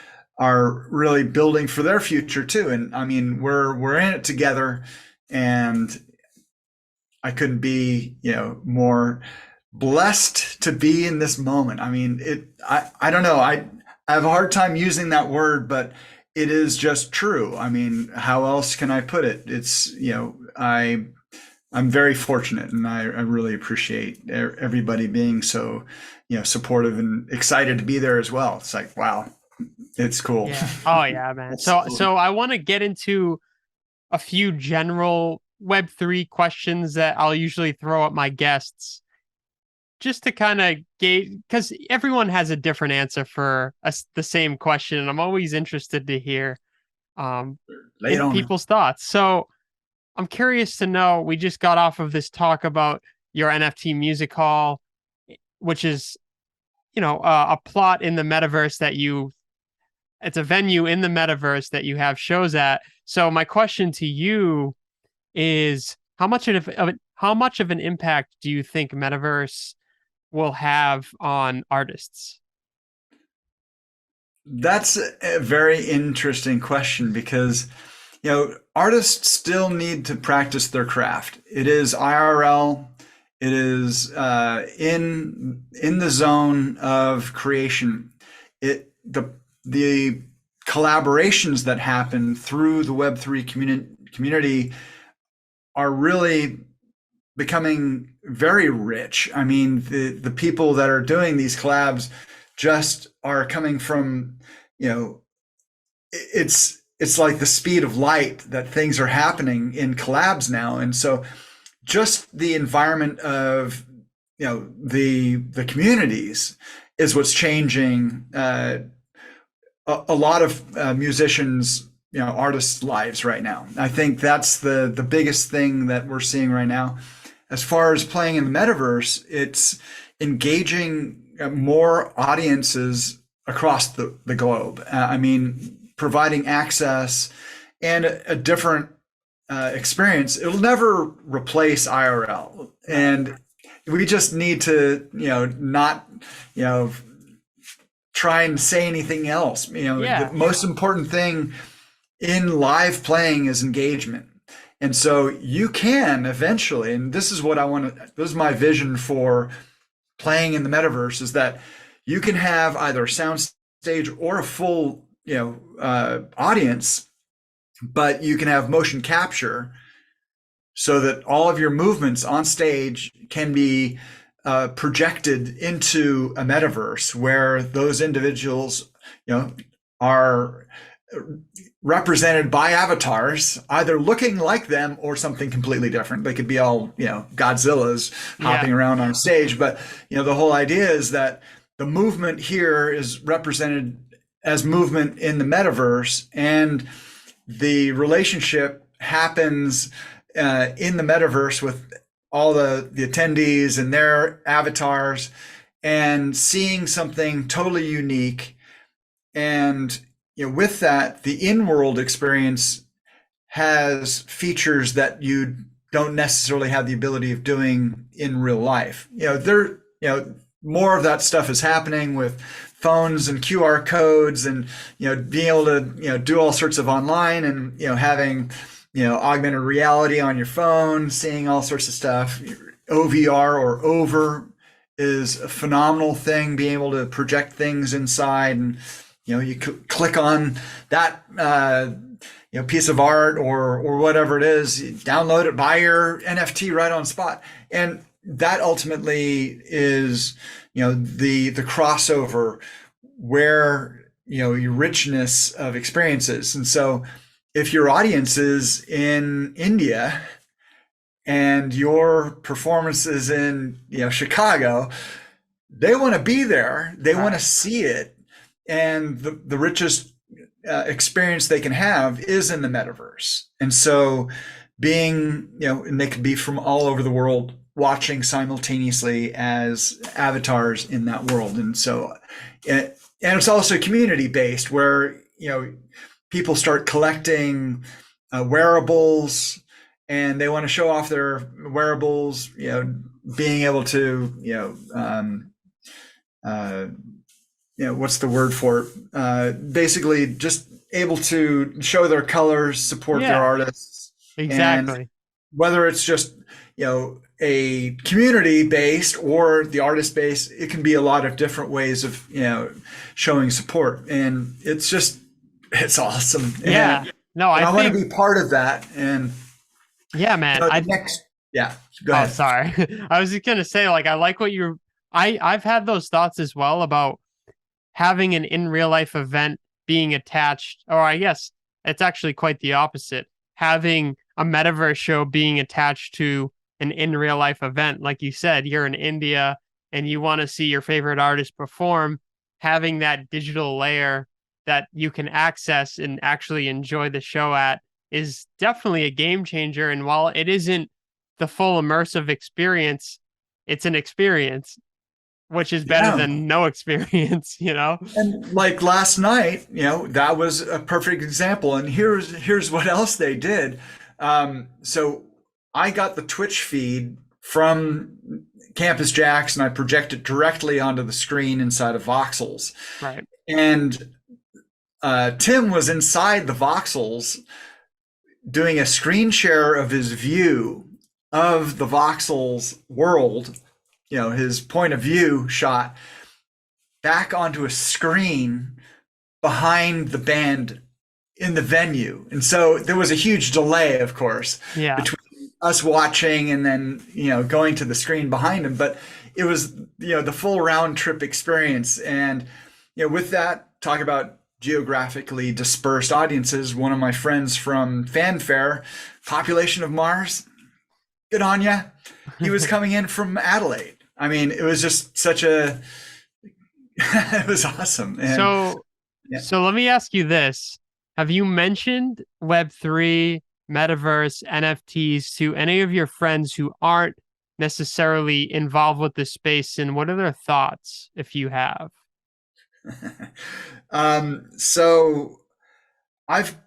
are really building for their future too. And I mean, we're in it together, and I couldn't be, more blessed to be in this moment. I mean, I don't know. I have a hard time using that word, but it is just true. I mean, how else can I put it? It's, I'm very fortunate, and I really appreciate everybody being so, supportive and excited to be there as well. It's like, wow, it's cool. Yeah. Oh yeah, man. So Absolutely. I want to get into a few general Web3 questions that I'll usually throw at my guests just to kind of gauge, because everyone has a different answer for the same question, and I'm always interested to hear um Lay it in on me. people's thoughts. So I'm curious to know, we just got off of this talk about your NFT music hall, which is, a plot in the metaverse that it's a venue in the metaverse that you have shows at. So my question to you is, how much of an impact do you think metaverse will have on artists? That's a very interesting question because, artists still need to practice their craft. It is IRL. It is in the zone of creation. The collaborations that happen through the Web3 community are really becoming very rich. I mean, the people that are doing these collabs just are coming from, it's like the speed of light that things are happening in collabs now. And so just the environment of, the communities is what's changing a lot of musicians, artists' lives right now. I think that's the biggest thing that we're seeing right now. As far as playing in the metaverse, it's engaging more audiences across the globe. I mean, providing access and a different experience. It'll never replace IRL, Right. and we just need to, not, you know, try and say anything else. The Yeah. most important thing in live playing is engagement. And so you can eventually, and this is what I want to, this is my vision for playing in the metaverse, is that you can have either a sound stage or a full, audience, but you can have motion capture so that all of your movements on stage can be projected into a metaverse where those individuals, are represented by avatars, either looking like them or something completely different. They could be all, Godzillas Yeah. hopping around on stage. But, the whole idea is that the movement here is represented as movement in the metaverse, and the relationship happens in the metaverse with all the attendees and their avatars, and seeing something totally unique. And with that, the in-world experience has features that you don't necessarily have the ability of doing in real life. More of that stuff is happening with phones and QR codes, and being able to do all sorts of online, and having augmented reality on your phone, seeing all sorts of stuff. OVR or over is a phenomenal thing, being able to project things inside, and you click on that piece of art or whatever it is, download it, buy your NFT right on spot. And that ultimately is the crossover where your richness of experiences. And so if your audience is in India and your performance is in Chicago, they want to be there, they want to Right. see it, and the richest experience they can have is in the metaverse. And so being, and they could be from all over the world watching simultaneously as avatars in that world. And so, and it's also community based where, people start collecting wearables, and they want to show off their wearables, being able to, what's the word for it? Basically just able to show their colors, support their Yeah, artists, and exactly. whether it's just a community based or the artist based, it can be a lot of different ways of showing support, and it's awesome, Yeah. No, and I I want to think, be part of that. And yeah, man. the next, yeah, go Oh, ahead. sorry. I was just gonna say, like, I like what you're. I've had those thoughts as well about having an in real life event being attached, or I guess it's actually quite the opposite. Having a metaverse show being attached to an in real life event, like you said, you're in India and you want to see your favorite artist perform, having that digital layer that you can access and actually enjoy the show at is definitely a game changer. And while it isn't the full immersive experience, it's an experience, which is better Yeah. than no experience, you know? And like last night, that was a perfect example. And here's what else they did. So I got the Twitch feed from Campus Jacks, and I project it directly onto the screen inside of voxels. Right. And Tim was inside the voxels doing a screen share of his view of the voxels world, his point of view shot back onto a screen behind the band in the venue. And so there was a huge delay, of course, Yeah. between us watching and then, going to the screen behind him. But it was, the full round trip experience. And, with that, talk about geographically dispersed audiences. One of my friends from Fanfare, Population of Mars, good on ya. He was coming in from Adelaide. I mean, it was just such a, it was awesome. And So, yeah. so let me ask you this. Have you mentioned Web3, Metaverse, NFTs to any of your friends who aren't necessarily involved with the space, and what are their thoughts if you have? So I've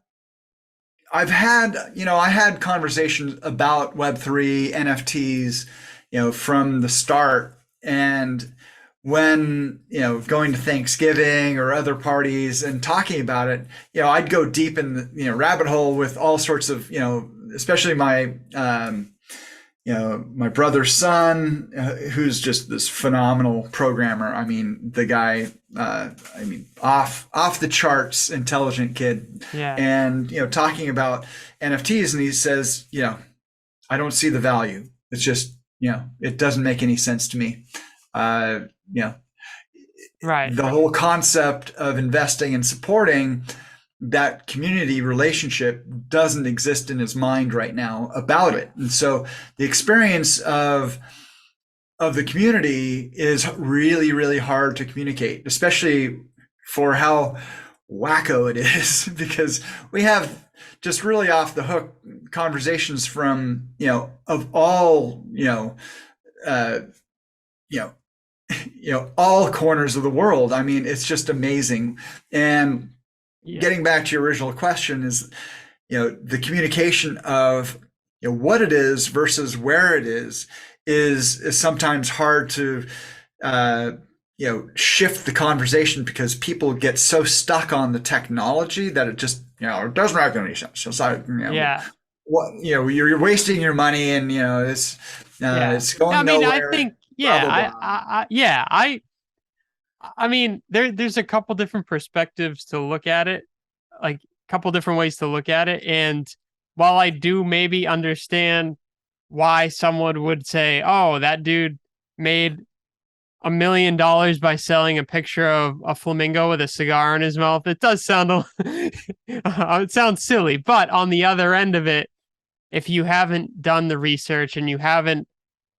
had, I had conversations about Web3, NFTs, from the start. And when, going to Thanksgiving or other parties and talking about it, I'd go deep in the, rabbit hole with all sorts of, especially my brother's son, who's just this phenomenal programmer. I mean, the guy, off the charts, intelligent kid, Yeah. and talking about NFTs, and he says, I don't see the value. It's just, it doesn't make any sense to me. You know, Right. the whole concept of investing and supporting that community relationship doesn't exist in his mind right now about it. And so the experience of the community is really, really hard to communicate, especially for how wacko it is, because we have just really off the hook conversations from, of all, uh, you know, all corners of the world. I mean, it's just amazing. And Yeah. getting back to your original question is, the communication of, what it is versus where it is sometimes hard to, shift the conversation, because people get so stuck on the technology that it just, it doesn't make any sense. It's like, Yeah. what, you're wasting your money, and, Yeah. it's going I mean, I nowhere. think, Blah, yeah, blah, blah. yeah, I mean, there's a couple different perspectives to look at it, like a couple different ways to look at it. And while I do maybe understand why someone would say, "Oh, that dude made $1 million by selling a picture of a flamingo with a cigar in his mouth," it does sound it sounds silly. But on the other end of it, if you haven't done the research and you haven't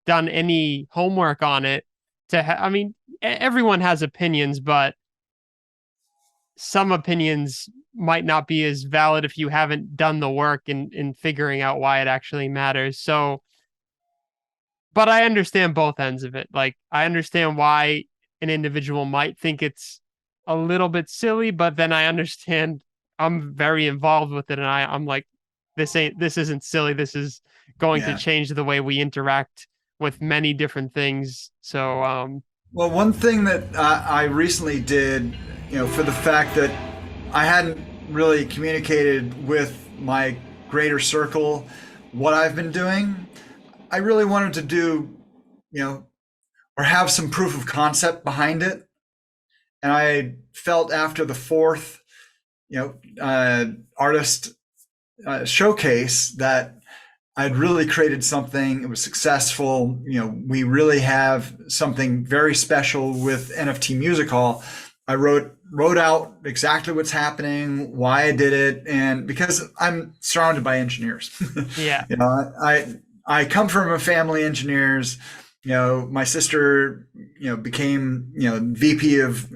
done any homework on it, I mean, everyone has opinions, but some opinions might not be as valid if you haven't done the work in figuring out why it actually matters. So, but I understand both ends of it. Like, I understand why an individual might think it's a little bit silly, but then I understand I'm very involved with it, and I'm like, this isn't silly. This is going to Yeah. change the way we interact with many different things. So, Well, one thing that I recently did, for the fact that I hadn't really communicated with my greater circle what I've been doing, I really wanted to do, you know, or have some proof of concept behind it. And I felt after the fourth, artist showcase that I'd really created something. It was successful. We really have something very special with NFT Music Hall. I wrote out exactly what's happening, why I did it, and because I'm surrounded by engineers. Yeah. I come from a family of engineers. My sister, became VP of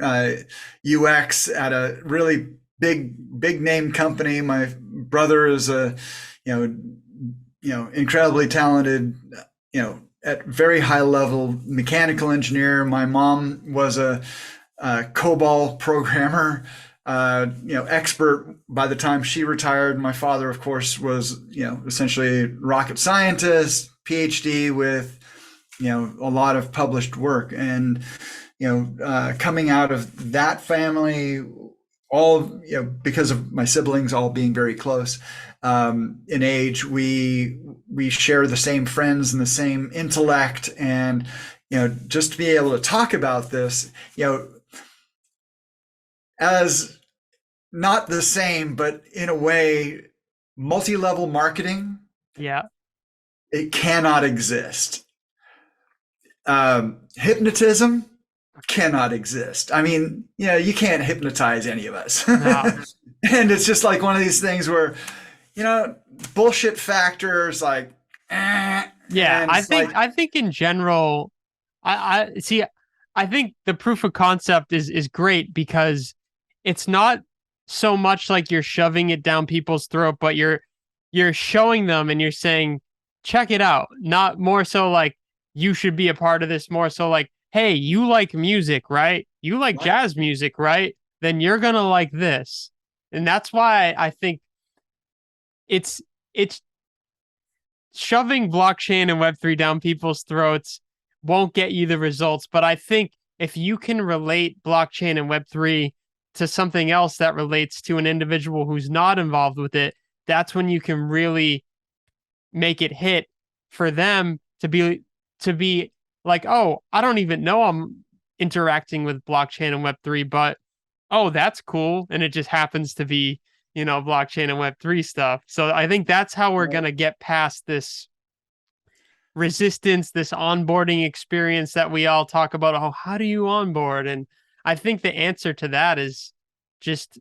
UX at a really big name company. My brother is a you know incredibly talented, at very high level mechanical engineer. My mom was a COBOL programmer, expert by the time she retired. My father, of course, was, essentially a rocket scientist, PhD with, a lot of published work. And, coming out of that family, all, because of my siblings all being very close, in age, we share the same friends and the same intellect. And, just to be able to talk about this, as not the same, but in a way, multi-level marketing, Yeah. it cannot exist. Hypnotism cannot exist. I mean, you can't hypnotize any of us. No. And it's just like one of these things where, bullshit factors like, Yeah, and it's like, I think in general, I see. I think the proof of concept is great because it's not so much like you're shoving it down people's throat, but you're showing them and you're saying, check it out. Not more so like you should be a part of this. More so like, hey, you like music, right? You like right, jazz music, right? Then you're gonna like this, and that's why I think it's shoving blockchain and Web3 down people's throats won't get you the results. But I think if you can relate blockchain and Web3 to something else that relates to an individual who's not involved with it, that's when you can really make it hit for them to be like, oh, I don't even know I'm interacting with blockchain and Web3, but oh, that's cool. And it just happens to be, blockchain and Web3 stuff. So I think that's how we're going to get past this resistance, this onboarding experience that we all talk about. Oh, how do you onboard? And I think the answer to that is just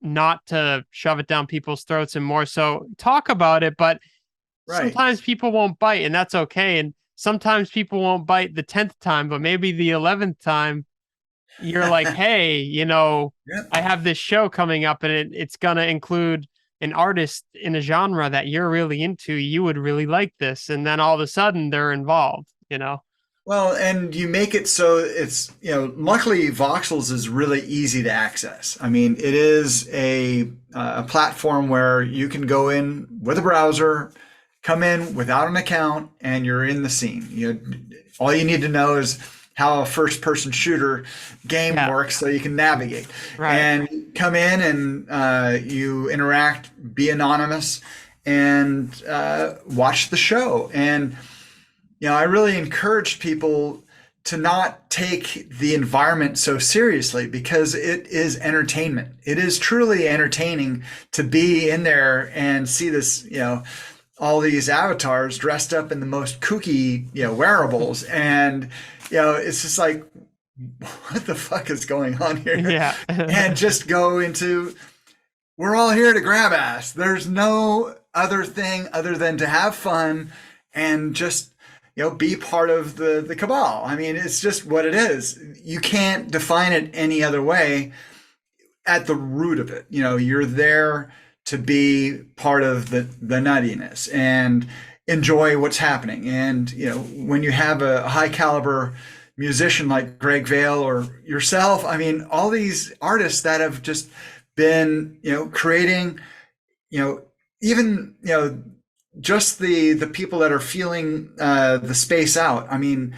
not to shove it down people's throats and more so talk about it. But right. sometimes people won't bite, and that's okay. And sometimes people won't bite the 10th time, but maybe the 11th time you're like, hey, Yep. I have this show coming up and it's going to include an artist in a genre that you're really into. You would really like this. And then all of a sudden they're involved. Well, and you make it so it's, luckily Voxels is really easy to access. I mean, it is a platform where you can go in with a browser, come in without an account, and you're in the scene. All you need to know is how a first person shooter game works so you can navigate. Right. And come in and you interact, be anonymous, and watch the show. And I really encourage people to not take the environment so seriously because it is entertainment. It is truly entertaining to be in there and see this, all these avatars dressed up in the most kooky, wearables. And, it's just like, what the fuck is going on here? Yeah. And just go into, we're all here to grab ass. There's no other thing other than to have fun and just, be part of the cabal. I mean, it's just what it is. You can't define it any other way at the root of it. You're there to be part of the nuttiness and enjoy what's happening. And, when you have a high caliber musician like Greg Vale or yourself, I mean, all these artists that have just been, creating, even, just the people that are feeling the space out. I mean,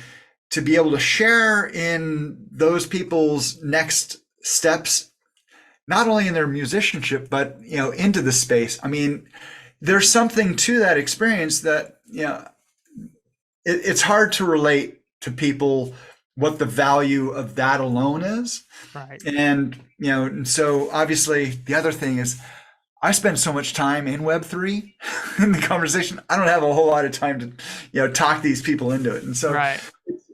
to be able to share in those people's next steps, not only in their musicianship, but, into the space. I mean, there's something to that experience that, it's hard to relate to people what the value of that alone is. Right. And, and so obviously the other thing is I spend so much time in Web3 in the conversation. I don't have a whole lot of time to, talk these people into it. And so Right.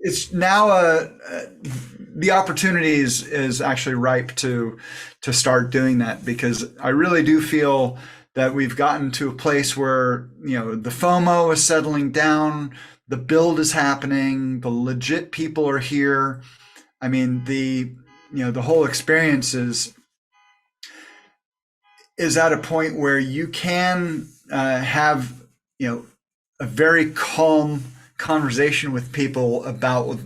it's now the opportunity is actually ripe to start doing that, because I really do feel that we've gotten to a place where, the FOMO is settling down, the build is happening, the legit people are here. I mean, the whole experience is at a point where you can have, a very calm conversation with people about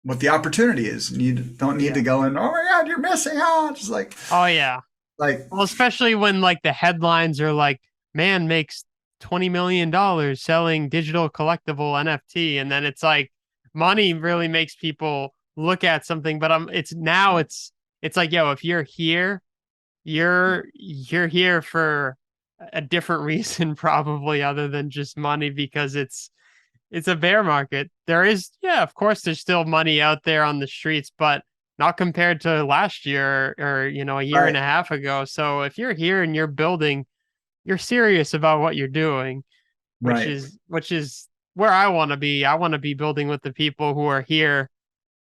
what the opportunity is. And you don't need to go in, oh my God, you're missing out. Just Oh yeah. like, Well, especially when like the headlines are like, man makes $20 million selling digital collectible NFT. And then it's like money really makes people look at something, but it's like, yo, if you're here, you're here for a different reason, probably other than just money, because it's a bear market. There is, yeah, of course, there's still money out there on the streets, but not compared to last year or a year and right, a half ago. So if you're here and you're building, you're serious about what you're doing, which right. is where I want to be. I want to be building with the people who are here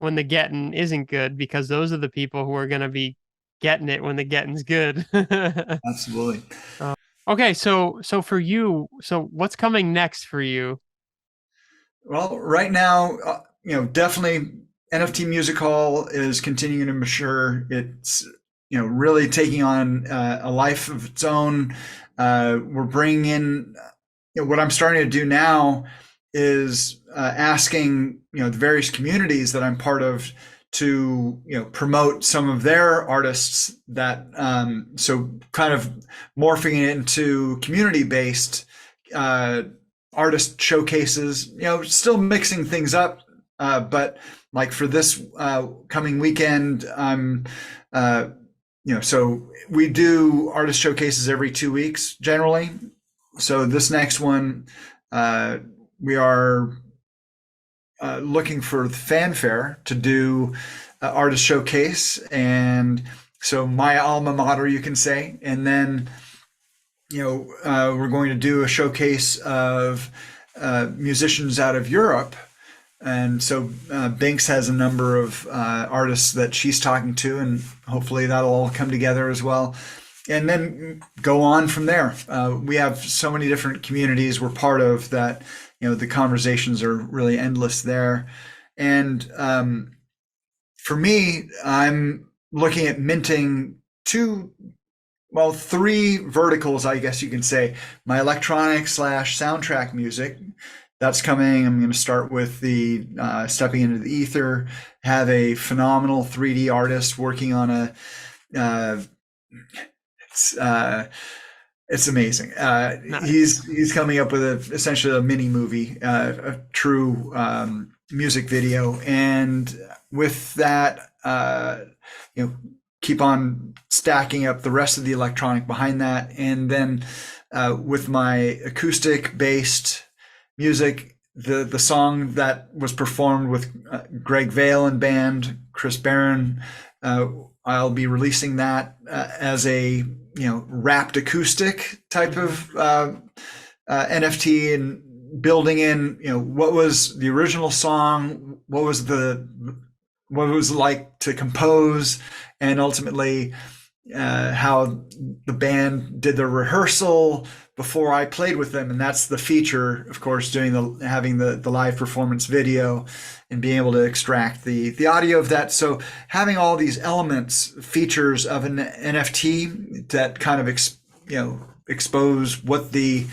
when the getting isn't good, because those are the people who are going to be getting it when the getting's good. Absolutely. Okay, so for you, so what's coming next for you? Well, right now, definitely NFT Music Hall is continuing to mature. It's, really taking on a life of its own. We're bringing in, what I'm starting to do now is asking, the various communities that I'm part of to, promote some of their artists that, so kind of morphing it into community based artist showcases, still mixing things up. But like for this coming weekend, so we do artist showcases every 2 weeks generally. So this next one, we are looking for the fanfare to do artist showcase. And so my alma mater, you can say. And then we're going to do a showcase of musicians out of Europe. And so Binks has a number of artists that she's talking to, and hopefully that'll all come together as well. And then go on from there. We have so many different communities we're part of that, the conversations are really endless there. And for me, I'm looking at minting three verticals, I guess you can say. My electronic / soundtrack music, that's coming. I'm going to start with the Stepping into the Ether, have a phenomenal 3D artist working on it's amazing. Nice. He's coming up with essentially a mini movie, a true music video. And with that, keep on stacking up the rest of the electronic behind that. And then with my acoustic based music, the song that was performed with Greg Vale and band, Chris Barron, I'll be releasing that as a wrapped acoustic type of NFT, and building in what was the original song, what was it like to compose, and ultimately how the band did the rehearsal before I played with them. And that's the feature, of course, having the live performance video and being able to extract the audio of that. So having all these elements, features of an NFT that kind of expose what the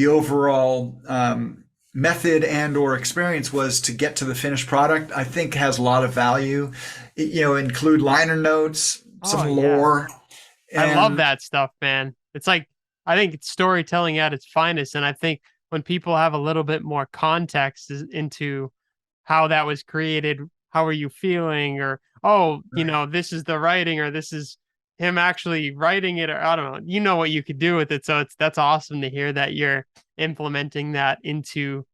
overall method and or experience was to get to the finished product, I think has a lot of value. Include liner notes, some lore. I love that stuff, man. It's like, I think it's storytelling at its finest. And I think when people have a little bit more context into how that was created, how are you feeling, or oh, Right. this is the writing, or this is him actually writing it, or I don't know. You know what you could do with it. So that's awesome to hear that you're implementing that into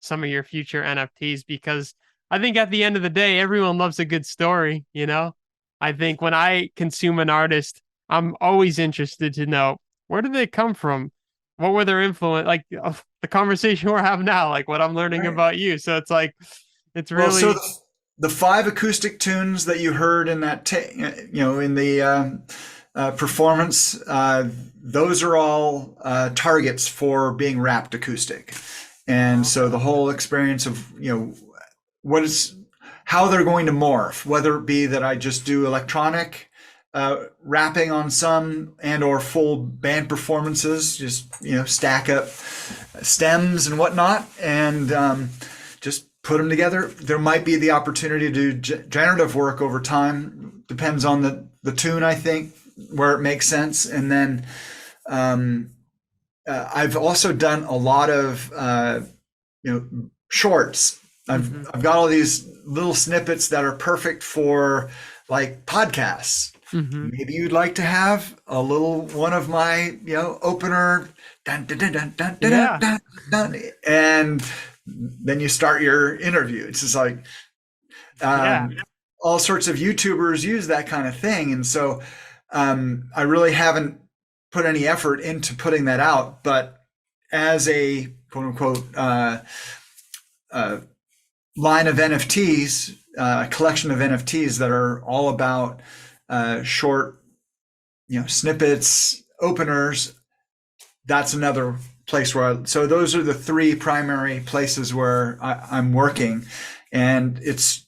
some of your future NFTs, because I think at the end of the day, everyone loves a good story. I think when I consume an artist, I'm always interested to know, where did they come from? What were their influence? Like the conversation we're having now, like what I'm learning Right. about you. So it's like, it's Well, so really, the five acoustic tunes that you heard in that, in the performance, those are all targets for being wrapped acoustic. And oh, so the whole experience of, what is, how they're going to morph, whether it be that I just do electronic rapping on some and or full band performances, just, stack up stems and whatnot, and just put them together. There might be the opportunity to do generative work over time. Depends on the tune, I think, where it makes sense. And then I've also done a lot of shorts. hmm I've got all these little snippets that are perfect for like podcasts. hmm Maybe you'd like to have a little one of my opener, dun, dun, dun, dun, dun, dun, yeah, dun, dun, and then you start your interview. It's just like yeah. um, all sorts of YouTubers use that kind of thing, and so I really haven't put any effort into putting that out. But as a quote unquote uh, line of NFTs, a collection of NFTs that are all about short, snippets, openers. That's another place so those are the three primary places where I'm working, and it's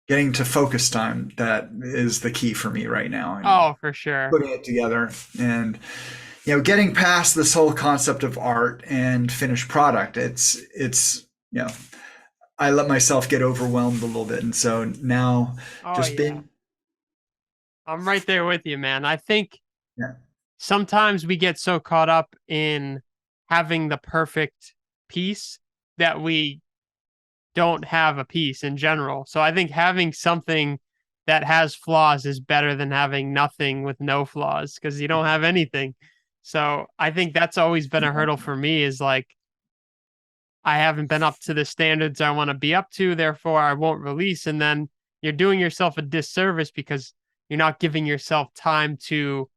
getting to focus time that is the key for me right now, and Oh, for sure. putting it together, and getting past this whole concept of art and finished product. It's I let myself get overwhelmed a little bit, and so now Oh, just yeah. being I'm right there with you, man. I think yeah. sometimes we get so caught up in having the perfect piece that we don't have a piece in general. So I think having something that has flaws is better than having nothing with no flaws, because you don't have anything. So I think that's always been a hurdle for me, is like I haven't been up to the standards I want to be up to, therefore I won't release. And then you're doing yourself a disservice because you're not giving yourself time to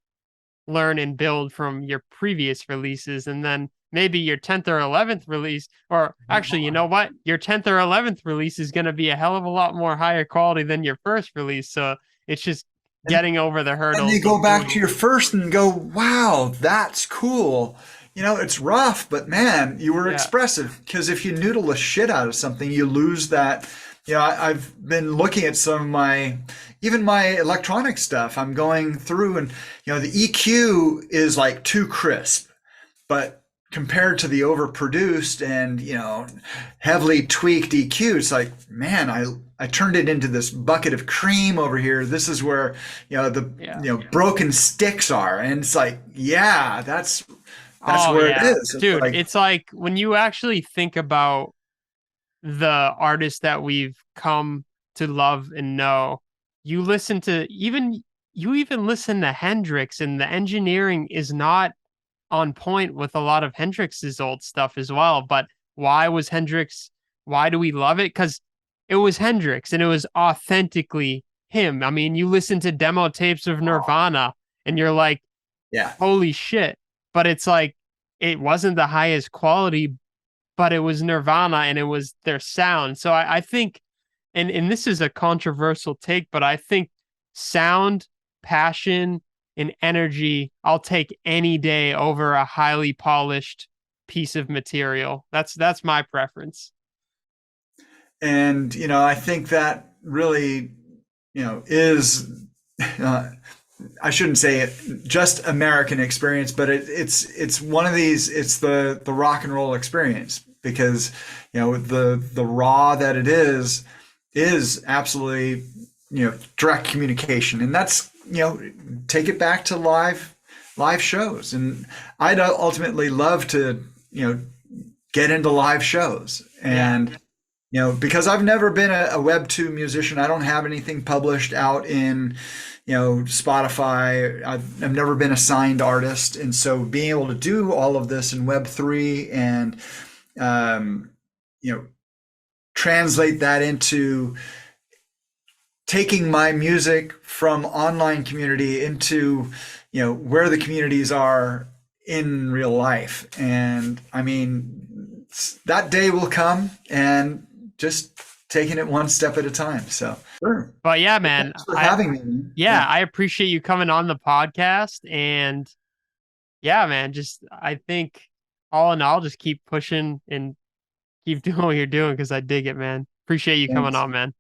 learn and build from your previous releases. And then maybe your 10th or 11th release, or actually, you know what? Your 10th or 11th release is going to be a hell of a lot more higher quality than your first release. So it's just and getting over the and they hurdles go of back doing to it. your first and go, wow, that's cool. It's rough, but man, you were Yeah. expressive. Because if you noodle the shit out of something, you lose that. I've been looking at some of even my electronic stuff. I'm going through, and the EQ is like too crisp, but compared to the overproduced and heavily tweaked EQ, it's like, man, I turned it into this bucket of cream over here. This is where the Yeah. broken sticks are, and it's like, yeah, that's Oh, where it yeah. is. It's Dude, like, it's like when you actually think about the artists that we've come to love and know, you listen to even you even listen to Hendrix, and the engineering is not on point with a lot of Hendrix's old stuff as well. But why was Hendrix? Why do we love it? Because it was Hendrix and it was authentically him. I mean, you listen to demo tapes of Nirvana and you're like, yeah. holy shit. But it's like, it wasn't the highest quality, but it was Nirvana and it was their sound. So I think, and this is a controversial take, but I think sound, passion, and energy, I'll take any day over a highly polished piece of material. That's my preference. And I think that really is uh, I shouldn't say it just American experience, but it's one of these. It's the rock and roll experience, because the raw that it is absolutely direct communication, and that's take it back to live shows, and I'd ultimately love to get into live shows, Yeah. and Because I've never been a Web 2 musician, I don't have anything published out in, Spotify. I've never been a signed artist. And so being able to do all of this in Web 3 and, um, you know, translate that into taking my music from online community into, where the communities are in real life. And I mean, that day will come, and just taking it one step at a time. So, sure. But yeah, man, Thanks for having me, man. yeah, I appreciate you coming on the podcast. And yeah, man, just I think all in all, just keep pushing and keep doing what you're doing because I dig it, man. Appreciate you coming Thanks. on, man.